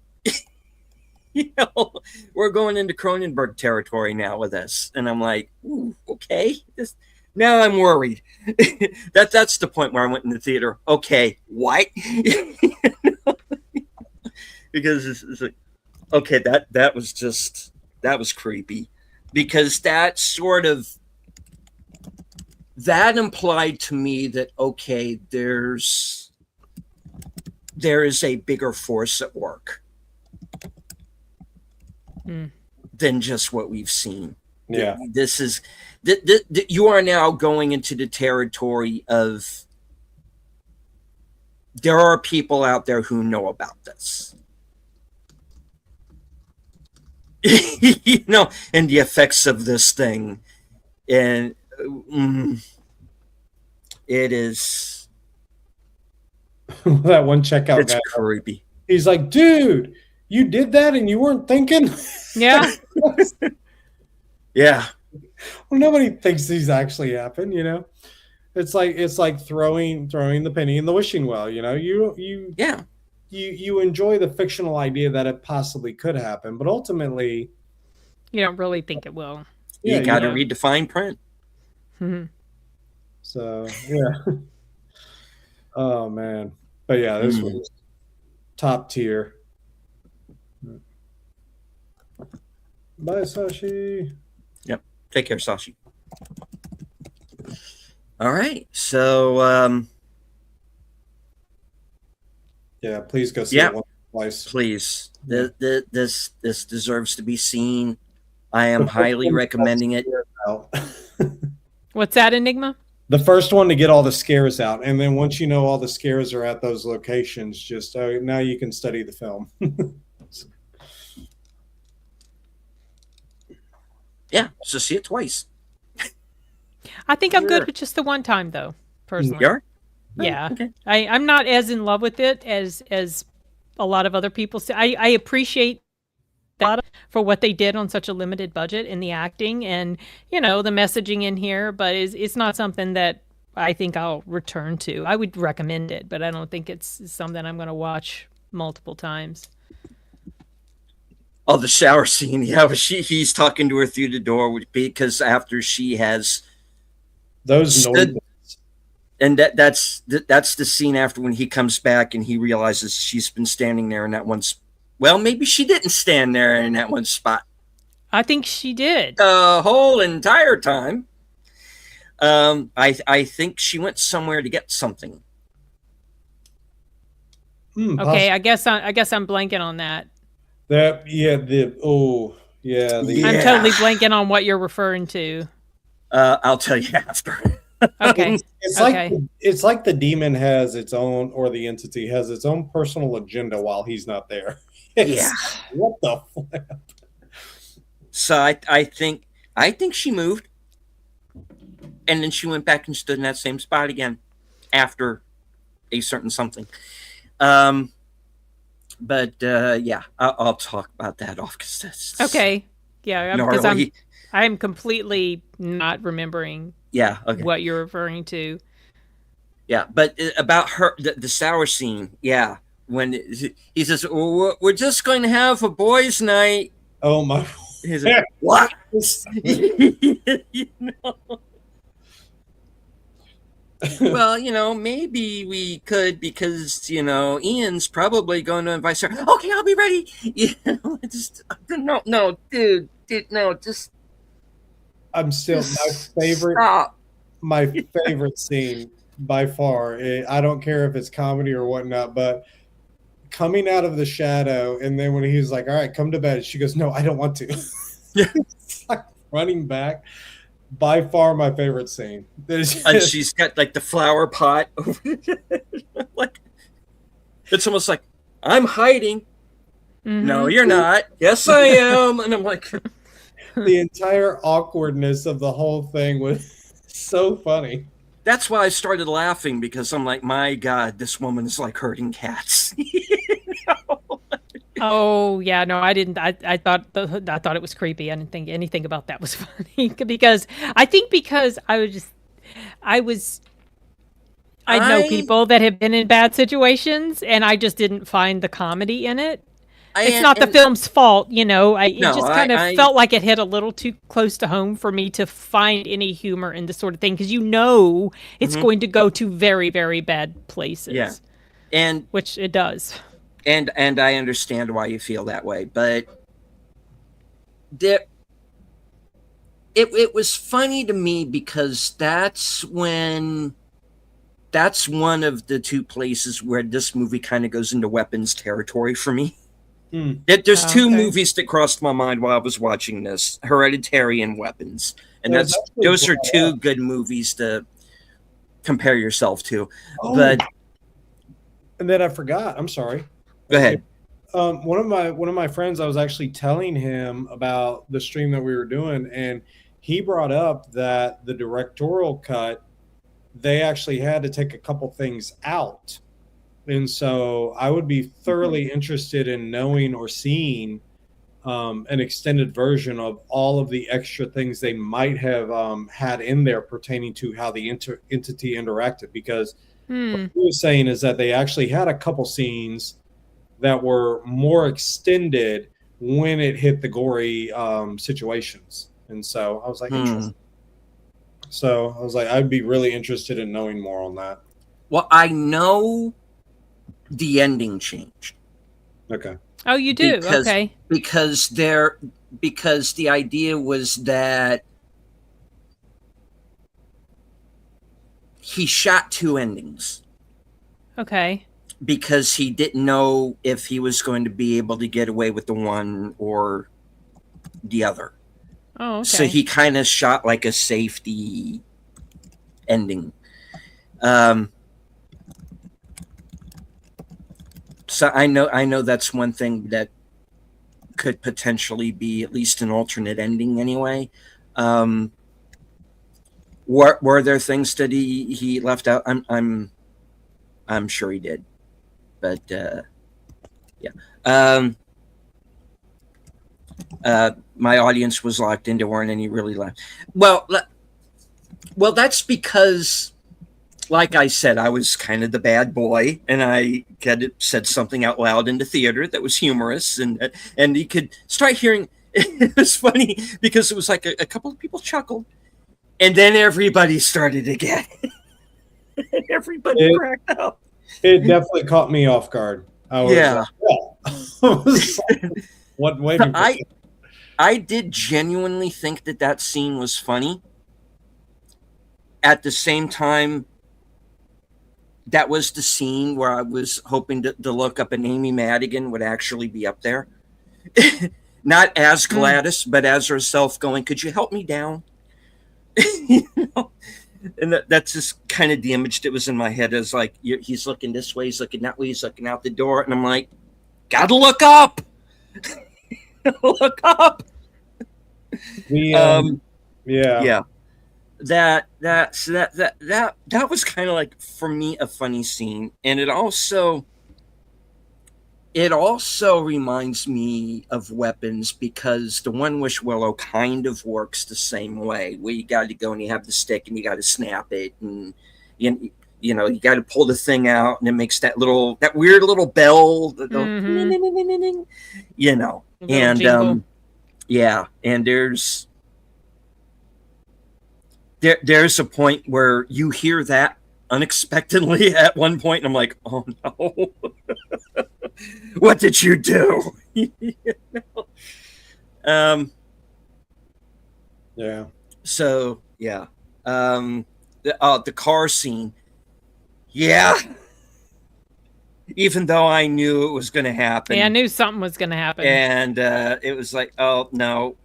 We're going into Cronenberg territory now with this. And I'm like, ooh, okay. Now I'm worried. That's the point where I went in the theater. Okay, what? Because it's like, okay, that was creepy. Because that implied to me that, okay, there is a bigger force at work than just what we've seen. Yeah. This is you are now going into the territory of there are people out there who know about this. And the effects of this thing. And it is that one checkout it's guy. Creepy. He's like, dude, you did that and you weren't thinking? Yeah. Yeah. Well, nobody thinks these actually happen, It's like throwing the penny in the wishing well, You enjoy the fictional idea that it possibly could happen, but ultimately You don't really think it will. You got to read the fine print. Mm-hmm. So, yeah. Oh, man. But yeah, this was top tier. Bye, Sashi. Yep. Take care, Sashi. All right. So, yeah, please go see it once or twice. Please. This deserves to be seen. I am highly recommending it. What's that, Enigma? The first one to get all the scares out, and then once you know all the scares are at those locations, just now you can study the film. Yeah, so see it twice. I think I'm good with just the one time, though. Personally, you are? Yeah, okay. I'm not as in love with it as a lot of other people say. I appreciate that for what they did on such a limited budget in the acting and the messaging in here, but it's not something that I think I'll return to. I would recommend it, but I don't think it's something I'm going to watch multiple times. Oh, the shower scene. Yeah, he's talking to her through the door because after she has those stood, and that's the scene after when he comes back and he realizes she's been standing there in that one. Well, maybe she didn't stand there in that one spot. I think she did the whole entire time. I think she went somewhere to get something. Okay, I guess I'm blanking on that. Yeah. I'm totally blanking on what you're referring to. I'll tell you after. Okay. It's like the demon has its own, or the entity has its own personal agenda while he's not there. What the flip? So I think she moved, and then she went back and stood in that same spot again after a certain something. But I'll talk about that off because that's okay. Yeah, because I'm completely not remembering. Yeah, okay. What you're referring to. Yeah, but about her, the shower scene. Yeah, when he says, "We're just going to have a boys' night." Oh my! He's like, what? Well, maybe we could because, Ian's probably going to invite her. Okay, I'll be ready. No, dude, no, just I'm still stop. my favorite scene by far. I don't care if it's comedy or whatnot, but coming out of the shadow, and then when he's like, "All right, come to bed," she goes, "No, I don't want to." Yeah. It's like running back. By far, my favorite scene. And she's got like the flower pot over like it's almost like I'm hiding. Mm-hmm. No, you're not. Yes, I am. And I'm like, the entire awkwardness of the whole thing was so funny. that's why I started laughing because I'm like, my God, this woman is like hurting cats. Oh yeah, no, I didn't. I thought it was creepy. I didn't think anything about that was funny because I know people that have been in bad situations, and I just didn't find the comedy in it. It's not the film's fault, It just kind of felt like it hit a little too close to home for me to find any humor in this sort of thing because it's going to go to very, very bad places. Yeah, and which it does. And I understand why you feel that way, but it was funny to me because that's one of the two places where this movie kind of goes into weapons territory for me. There's two movies that crossed my mind while I was watching this: Hereditary and Weapons, and those are two good movies to compare yourself to. Oh. But and then I forgot. I'm sorry. Go ahead. One of my friends, I was actually telling him about the stream that we were doing, and he brought up that the directorial cut, they actually had to take a couple things out. And so I would be thoroughly interested in knowing or seeing an extended version of all of the extra things they might have had in there pertaining to how the entity interacted. Because what he was saying is that they actually had a couple scenes that were more extended when it hit the gory situations. And so I was like, interesting. So I was like, I'd be really interested in knowing more on that. Well, I know the ending changed. Okay. Oh, you do? Okay. Because the idea was that he shot two endings. Okay. Because he didn't know if he was going to be able to get away with the one or the other. Oh, okay. So he kind of shot like a safety ending. So I know that's one thing that could potentially be at least an alternate ending anyway. Were there things that he left out? I'm sure he did. But yeah. My audience was locked in. There weren't any really left. Well, that's because, like I said, I was kind of the bad boy, and I said something out loud in the theater that was humorous, and you could start hearing. It was funny because it was like a couple of people chuckled, and then everybody started again. Everybody cracked up. It definitely caught me off guard. I was what waiting for? I did genuinely think that scene was funny. At the same time, that was the scene where I was hoping to look up and Amy Madigan would actually be up there. Not as Gladys, but as herself going, could you help me down? And that's just kind of the image that was in my head as like, he's looking this way, he's looking that way, he's looking out the door. And I'm like, gotta look up. Look up. Yeah. That was kind of like, for me, a funny scene. And it also reminds me of Weapons because the One Wish Willow kind of works the same way, where you got to go and you have the stick and you got to snap it, and you got to pull the thing out and it makes that weird little bell, and yeah, and there's a point where you hear that unexpectedly at one point, and I'm like, oh no, what did you do? um. Yeah. So yeah. The car scene. Yeah. Even though I knew it was going to happen. Yeah, I knew something was going to happen. And it was like, oh no,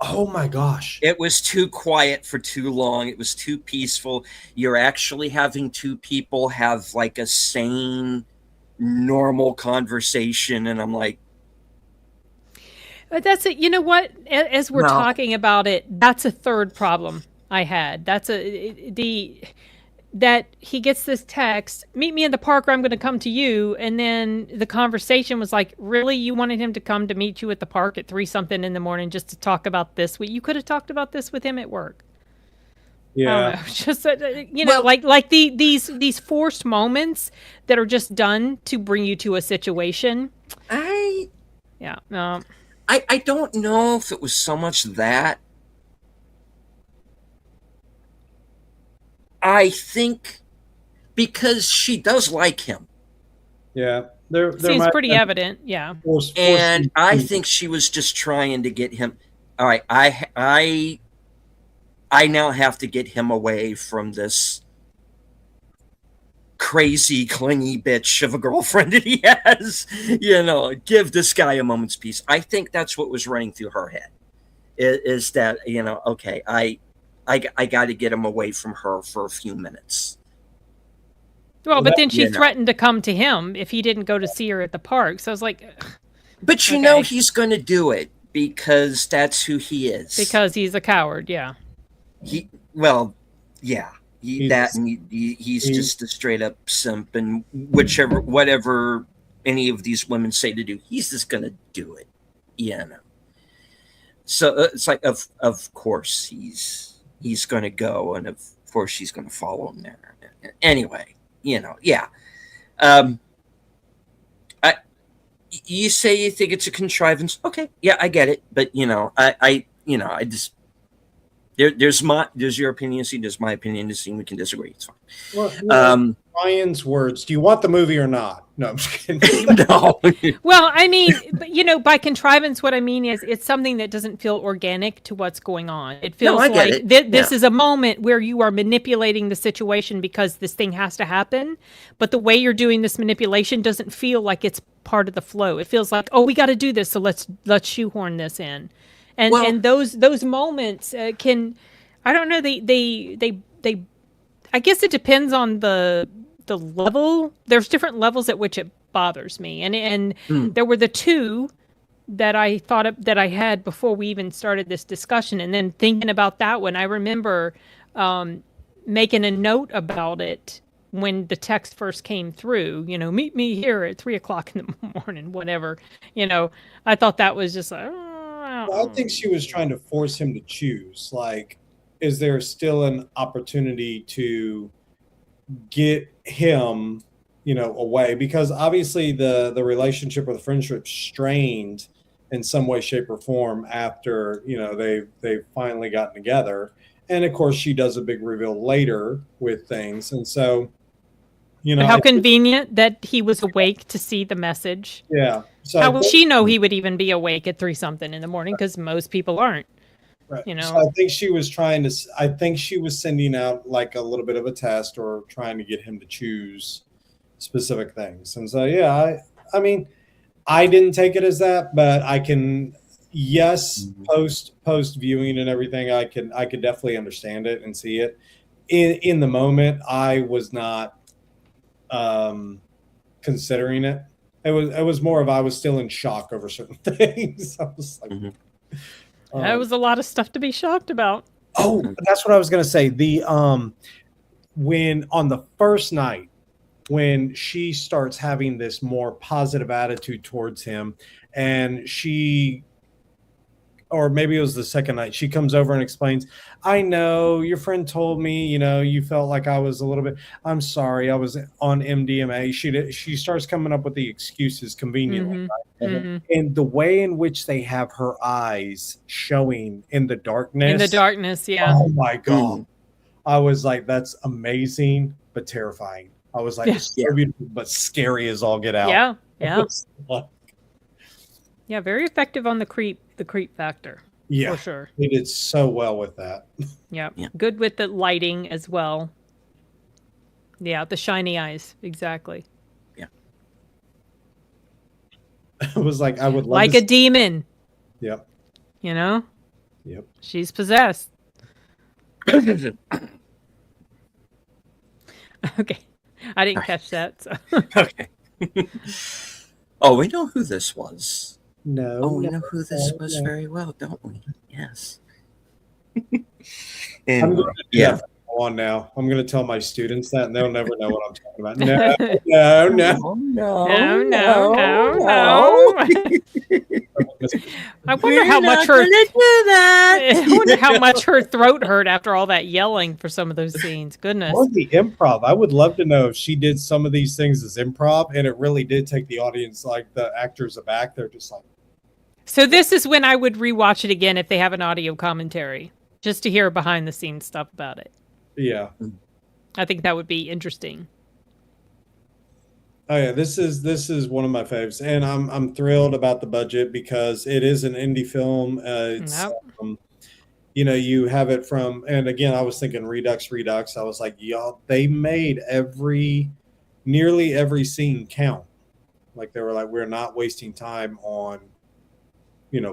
Oh my gosh. It was too quiet for too long. It was too peaceful. You're actually having two people have like a sane, normal conversation. And I'm like, but that's it. You know what? As we're No. talking about it, that's a third problem I had. That he gets this text, meet me in the park or I'm going to come to you. And then the conversation was like, really? You wanted him to come to meet you at the park at 3-something in the morning just to talk about this? You could have talked about this with him at work. Yeah. Just, like these forced moments that are just done to bring you to a situation. I don't know if it was so much that. I think because she does like him. Yeah. Seems pretty evident. Yeah. And I think she was just trying to get him. All right. I now have to get him away from this crazy, clingy bitch of a girlfriend that he has. Give this guy a moment's peace. I think that's what was running through her head. Is that, okay, I got to get him away from her for a few minutes. Well, but then she threatened to come to him if he didn't go to see her at the park. So I was like... But he's going to do it because that's who he is. Because he's a coward, yeah. He's just a straight up simp, and whatever any of these women say to do, he's just going to do it. So it's like, of course he's going to go, and of course she's going to follow him there. Anyway, yeah. You say you think it's a contrivance. Okay, yeah, I get it. But I just there's your opinion, see, there's my opinion, to see, we can disagree. It's fine. Well, Ryan's words. Do you want the movie or not? No, I'm just kidding. No. Well, I mean, by contrivance, what I mean is it's something that doesn't feel organic to what's going on. It feels like this is a moment where you are manipulating the situation because this thing has to happen. But the way you're doing this manipulation doesn't feel like it's part of the flow. It feels like, oh, we got to do this, so let's shoehorn this in. And those moments can, I don't know, they I guess it depends on the level. There's different levels at which it bothers me, and there were the two that I thought of, that I had before we even started this discussion, and then thinking about that one, I remember making a note about it when the text first came through. Meet me here at 3:00 in the morning, whatever. I thought that was just like. I think she was trying to force him to choose. Like, is there still an opportunity to get him, away? Because obviously the relationship or the friendship strained in some way, shape, or form after they've finally gotten together. And of course, she does a big reveal later with things, and so. How convenient that he was awake to see the message. Yeah. So how would she know he would even be awake at 3-something in the morning? Because most people aren't. Right. So I think she was sending out like a little bit of a test, or trying to get him to choose specific things. And so, yeah, I mean, I didn't take it as that, but I can, post viewing and everything, I could definitely understand it and see it. In the moment, I was not considering it. It was more of, I was still in shock over certain things. I was like, that was a lot of stuff to be shocked about. Oh, that's what I was gonna say. The when on the first night, when she starts having this more positive attitude towards him, and or maybe it was the second night, she comes over and explains, I know your friend told me, you felt like I was a little bit, I'm sorry, I was on MDMA. She starts coming up with the excuses conveniently. Mm-hmm. Right? Mm-hmm. And the way in which they have her eyes showing in the darkness. Yeah. Oh my God. I was like, that's amazing, but terrifying. I was like, it's so beautiful, but scary as all get out. Yeah, yeah, Like, yeah. Very effective on the creep factor. yeah, For sure. they did so well with that. Yeah. Yeah. Good with the lighting as well. Yeah, the shiny eyes. Exactly. I was like, I would love Like to a demon, Yep. you know? Yep. She's possessed. Okay. I didn't catch that. So. Okay. Oh, we know who this was. No. Oh, we know who this was very well, don't we? Yes. And I'm going to do that from now on now. I'm going to tell my students that, and they'll never know what I'm talking about. No, no, no. No. I wonder how much her. I wonder how much her throat hurt after all that yelling for some of those scenes. Goodness. Or the improv. I would love to know if she did some of these things as improv, and it really did take the audience, like the actors aback. They're just like, So this is when I would rewatch it again if they have an audio commentary, just to hear behind the scenes stuff about it. yeah. I think that would be interesting. Oh yeah, this is one of my faves, and I'm thrilled about the budget because it is an indie film. It's Yep. You have it from, and again, I was thinking Redux. I was like, y'all, they made nearly every scene count. Like they were like, we're not wasting time on,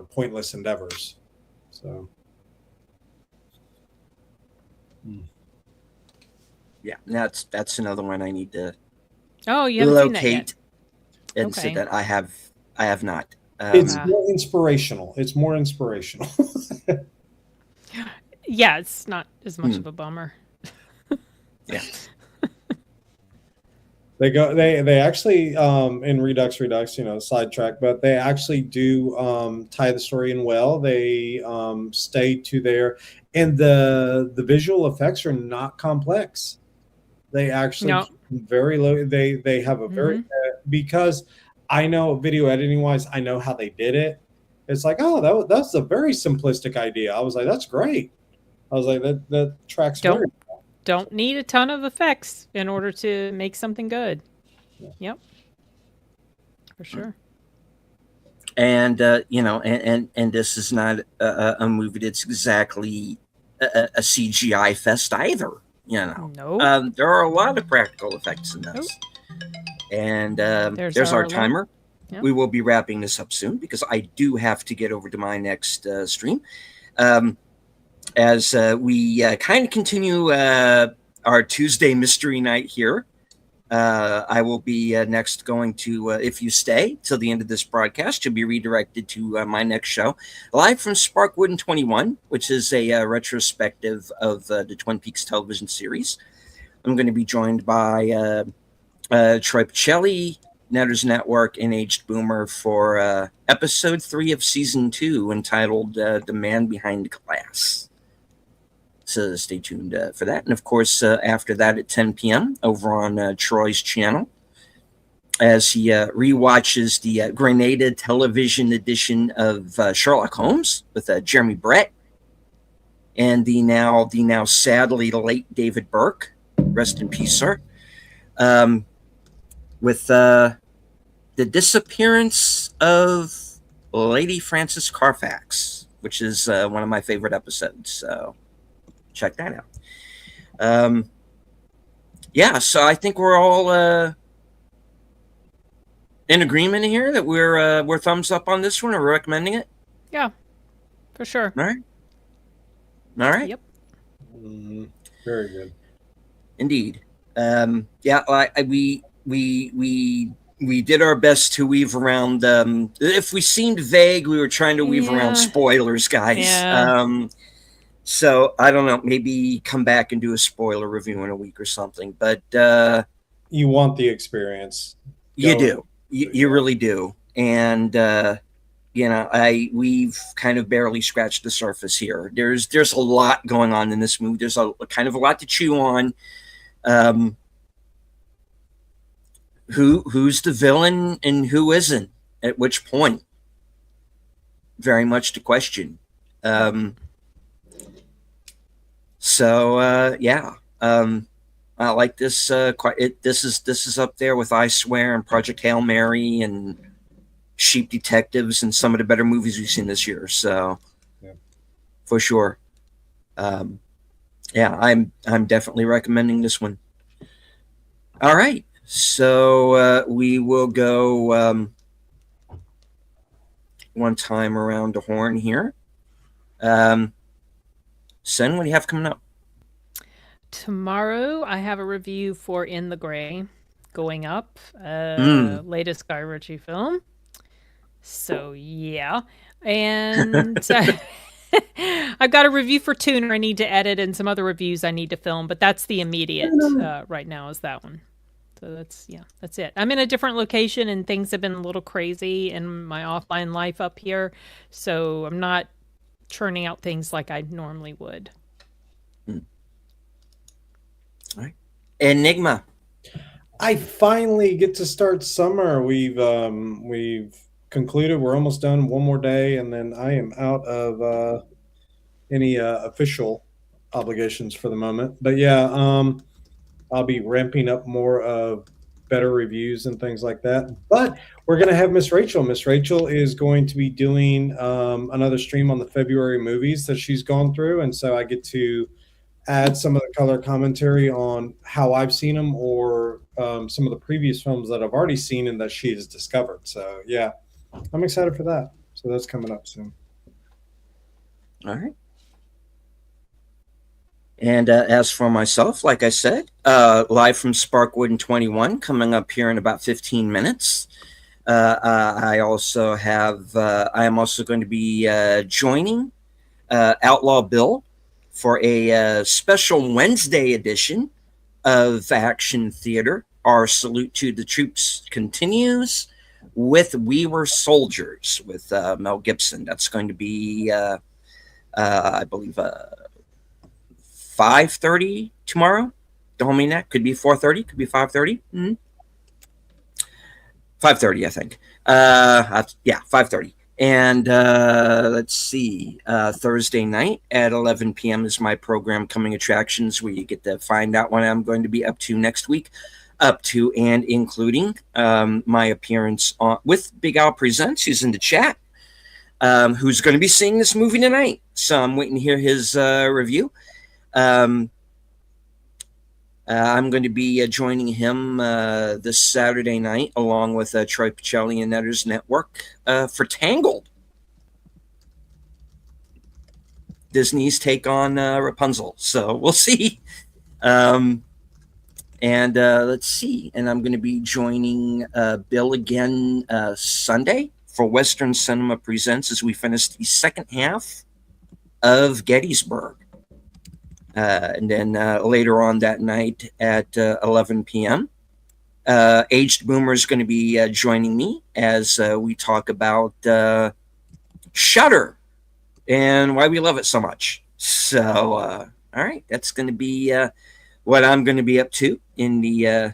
pointless endeavors. So. Yeah, that's another one I need to Oh, you haven't seen that yet. locate and say Okay. that I have not. It's more inspirational. Yeah, it's not as much of a bummer. Yeah. They actually in Redux, sidetrack, but they actually do tie the story in well. They stay to their, and the visual effects are not complex. They actually No. very low. They have a very because I know video editing wise, I know how they did it. It's like, oh, that's a very simplistic idea. I was like, that's great. I was like, that tracks very well. Don't need a ton of effects in order to make something good. Yep. For sure. And and this is not a movie that's exactly a CGI fest either. No. There are a lot of practical effects in this. And there's our timer. Yep. We will be wrapping this up soon because I do have to get over to my next stream. As we kind of continue our Tuesday mystery night here. I will be next going to, if you stay till the end of this broadcast, you'll be redirected to my next show, live from Sparkwood 21, which is a retrospective of the Twin Peaks television series. I'm going to be joined by Troy Pacelli, Netters Network, and Aged Boomer for episode 3 of season 2, entitled The Man Behind Glass. So stay tuned for that. And of course, after that at 10 p.m. over on Troy's channel, as he rewatches the Grenada television edition of Sherlock Holmes with Jeremy Brett and the now sadly late David Burke. Rest in peace, sir. With the disappearance of Lady Frances Carfax, which is one of my favorite episodes. So check that out. So I think we're all in agreement here that we're thumbs up on this one, or recommending it. Yeah, for sure. All right. Yep. Very good. Indeed. We did our best to weave around. If we seemed vague, we were trying to weave around spoilers, guys. Yeah. So I don't know, maybe come back and do a spoiler review in a week or something. But you want the experience. You do. You really do. And we've kind of barely scratched the surface here. There's a lot going on in this movie. There's a kind of a lot to chew on. Who's the villain and who isn't? At which point? Very much to question. So yeah, I like this quite. This is up there with I Swear and Project Hail Mary and Sheep Detectives and some of the better movies we've seen this year. So Yeah. for sure, um, yeah, I'm definitely recommending this one. All right, so we will go one time around the horn here. Sen, what do you have coming up? Tomorrow, I have a review for In the Gray going up, Mm. latest Guy Ritchie film. So, yeah. And I've got a review for Tuner I need to edit and some other reviews I need to film, but that's the immediate right now is that one. So that's it. I'm in a different location and things have been a little crazy in my offline life up here. So I'm not churning out things like I normally would. All right. Enigma. I finally get to start summer. We've concluded. We're almost done. One more day, and then I am out of any official obligations for the moment. But yeah, I'll be ramping up more of better reviews and things like that. But we're going to have Miss Rachel. Miss Rachel is going to be doing another stream on the February movies that she's gone through, and so I get to add some of the color commentary on how I've seen them or some of the previous films that I've already seen and that she has discovered. So yeah, I'm excited for that. So that's coming up soon. All right. And as for myself, like I said, live from Sparkwood in 21, coming up here in about 15 minutes. I also have, I am also going to be joining Outlaw Bill for a special Wednesday edition of Action Theater. Our Salute to the Troops continues with We Were Soldiers with Mel Gibson. That's going to be, I believe, 5:30 tomorrow. Don't mean that. Could be 4:30. Could be 5:30. 5:30, I think. Yeah, 5:30. And let's see. Thursday night at 11 p.m. is my program, Coming Attractions, where you get to find out what I'm going to be up to next week, up to and including my appearance with Big Al Presents, who's in the chat, who's going to be seeing this movie tonight. So I'm waiting to hear his review. I'm going to be joining him this Saturday night, along with Troy Pacelli and Editors Network for Tangled, Disney's take on Rapunzel. So we'll see. And let's see. And I'm going to be joining Bill again Sunday for Western Cinema Presents as we finish the second half of Gettysburg. And then later on that night at 11 p.m., Aged Boomer is going to be joining me as we talk about Shudder and why we love it so much. So, all right, that's going to be what I'm going to be up to in the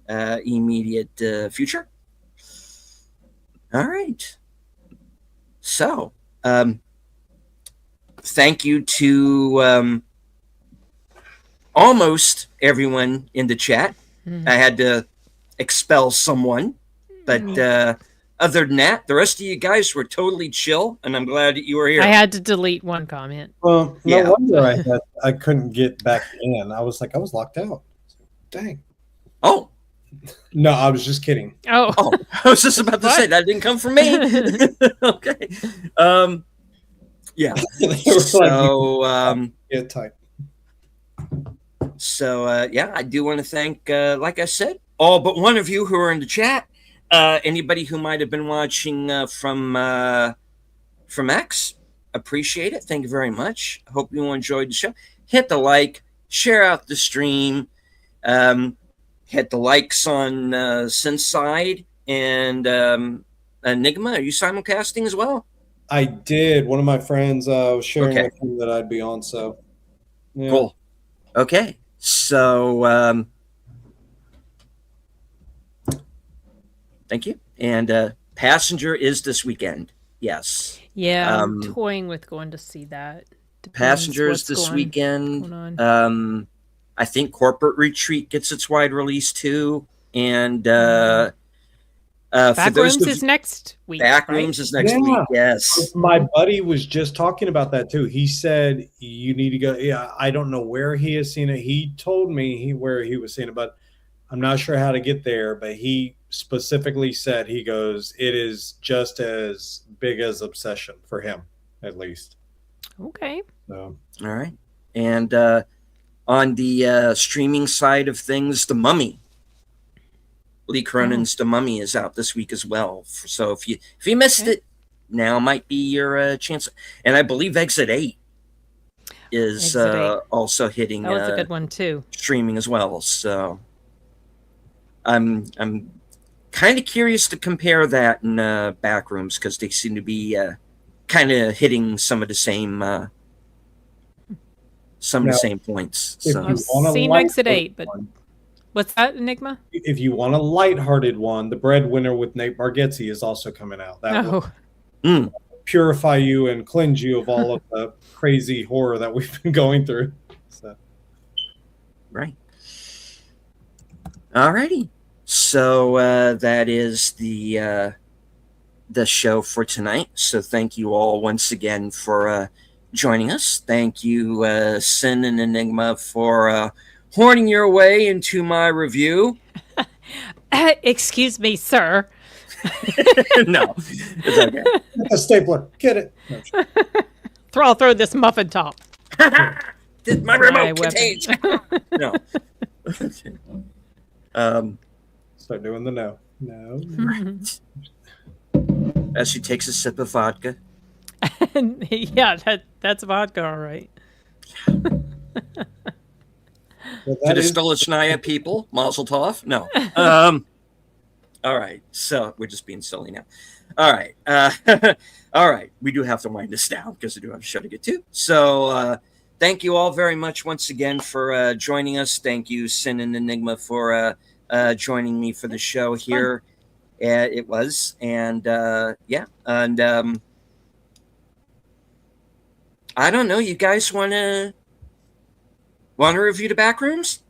immediate future. All right. So, thank you to almost everyone in the chat. I had to expel someone, but other than that, the rest of you guys were totally chill, and I'm glad that you were here. I had to delete one comment. Well, no wonder I couldn't get back in. I was locked out. Dang. Oh. No, I was just kidding. Oh, I was just about to say that didn't come from me. Okay. Yeah. So yeah, tight. So yeah, I do want to thank, like I said, all but one of you who are in the chat. Anybody who might have been watching from X, appreciate it. Thank you very much. Hope you enjoyed the show. Hit the like, share out the stream, hit the likes on Sense Side and Enigma. Are you simulcasting as well? I did. One of my friends was sharing with him that I'd be on. So yeah. Cool. Okay. So thank you. And Passenger is this weekend. Yes. Yeah, I'm toying with going to see that. Passengers what's this going weekend. on. I think Corporate Retreat gets its wide release too, and for those Backrooms of is next week. Backrooms right? is next Yeah. week. Yes. My buddy was just talking about that too. He said you need to go. Yeah, I don't know where he has seen it. He told me where he was seeing it, but I'm not sure how to get there. But he specifically said he goes, it is just as big as Obsession for him, at least. Okay. So All right. And on the streaming side of things, The Mummy. Lee Cronin's The Mummy is out this week as well. So if you missed it, now might be your chance. And I believe Exit 8 is Exit 8. also hitting That was a good one too. streaming as well. So I'm kind of curious to compare that in Backrooms because they seem to be kind of hitting some of the same the same points. if So you want a Seen Exit 8, lighthearted but one, what's that, Enigma? if you want a lighthearted one, The Breadwinner with Nate Bargatze is also coming out. That will purify you and cleanse you of all of the crazy horror that we've been going through. So. Right. Alrighty. So that is the show for tonight. So thank you all once again for joining us. Thank you, Sin and Enigma, for horning your way into my review. Excuse me, sir. No, it's okay. A stapler. Get it. No, I'll throw this muffin top. Did my remote contains? No. Start doing the no. No. Right. As she takes a sip of vodka. Yeah, that's vodka, all right. Well, To that the is- Stolichnaya people, Mazel Tov. No. All right. So we're just being silly now. All right. All right. We do have to wind this down because I do have a show to get to. So thank you all very much once again for joining us. Thank you, Sin and Enigma, for joining me for the show here. It was. And yeah. And I don't know. You guys want to review the Backrooms?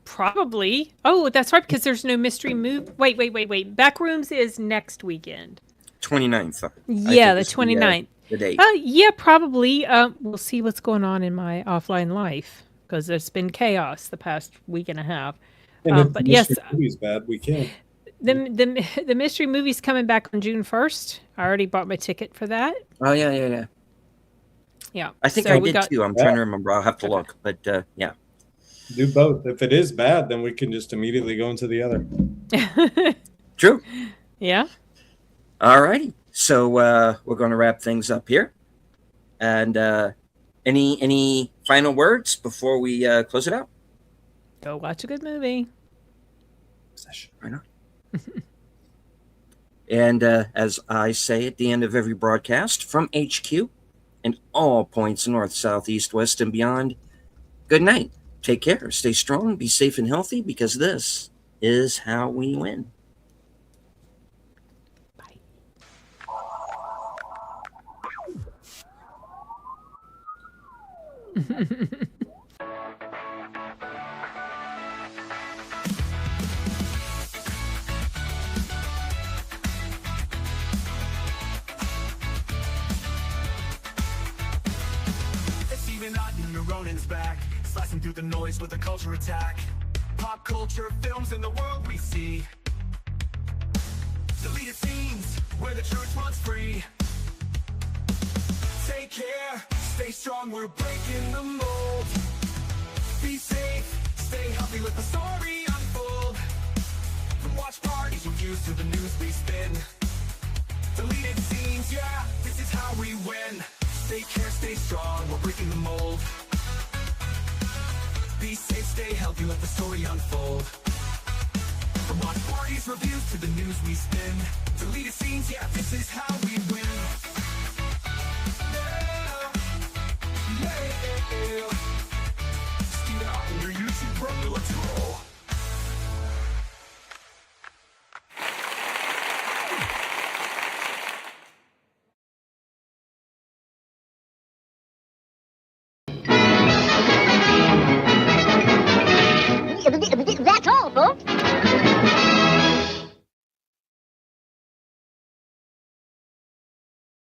Probably. Oh, that's right, because there's no mystery move. Wait. Backrooms is next weekend. 29th. Yeah, the 29th. The date. Yeah, probably. We'll see what's going on in my offline life, because there's been chaos the past week and a half. And if but the yes, mystery movie's bad, we can. the mystery movie's coming back on June 1st. I already bought my ticket for that. Oh, yeah. Yeah. I think So I we did too. I'm trying to remember. I'll have to look. But yeah. Do both. If it is bad, then we can just immediately go into the other. True. Yeah. All righty. So we're going to wrap things up here. And any final words before we close it out? Go watch a good movie. Why not? And as I say at the end of every broadcast, from HQ and all points north, south, east, west, and beyond, good night. Take care. Stay strong. Be safe and healthy, because this is how we win. Bye. It's even odd and Ronin's back, slicing through the noise with a culture attack. Pop culture, films, and the world we see. Deleted scenes where the truth runs free. Take care, stay strong, we're breaking the mold. Be safe, stay healthy, let the story unfold. From watch parties, reviews to the news we spin. Deleted scenes, yeah, this is how we win. Take care, stay strong, we're breaking the mold. Be safe, stay healthy, let the story unfold. From watch parties, reviews to the news we spin. Deleted scenes, yeah, this is how we win.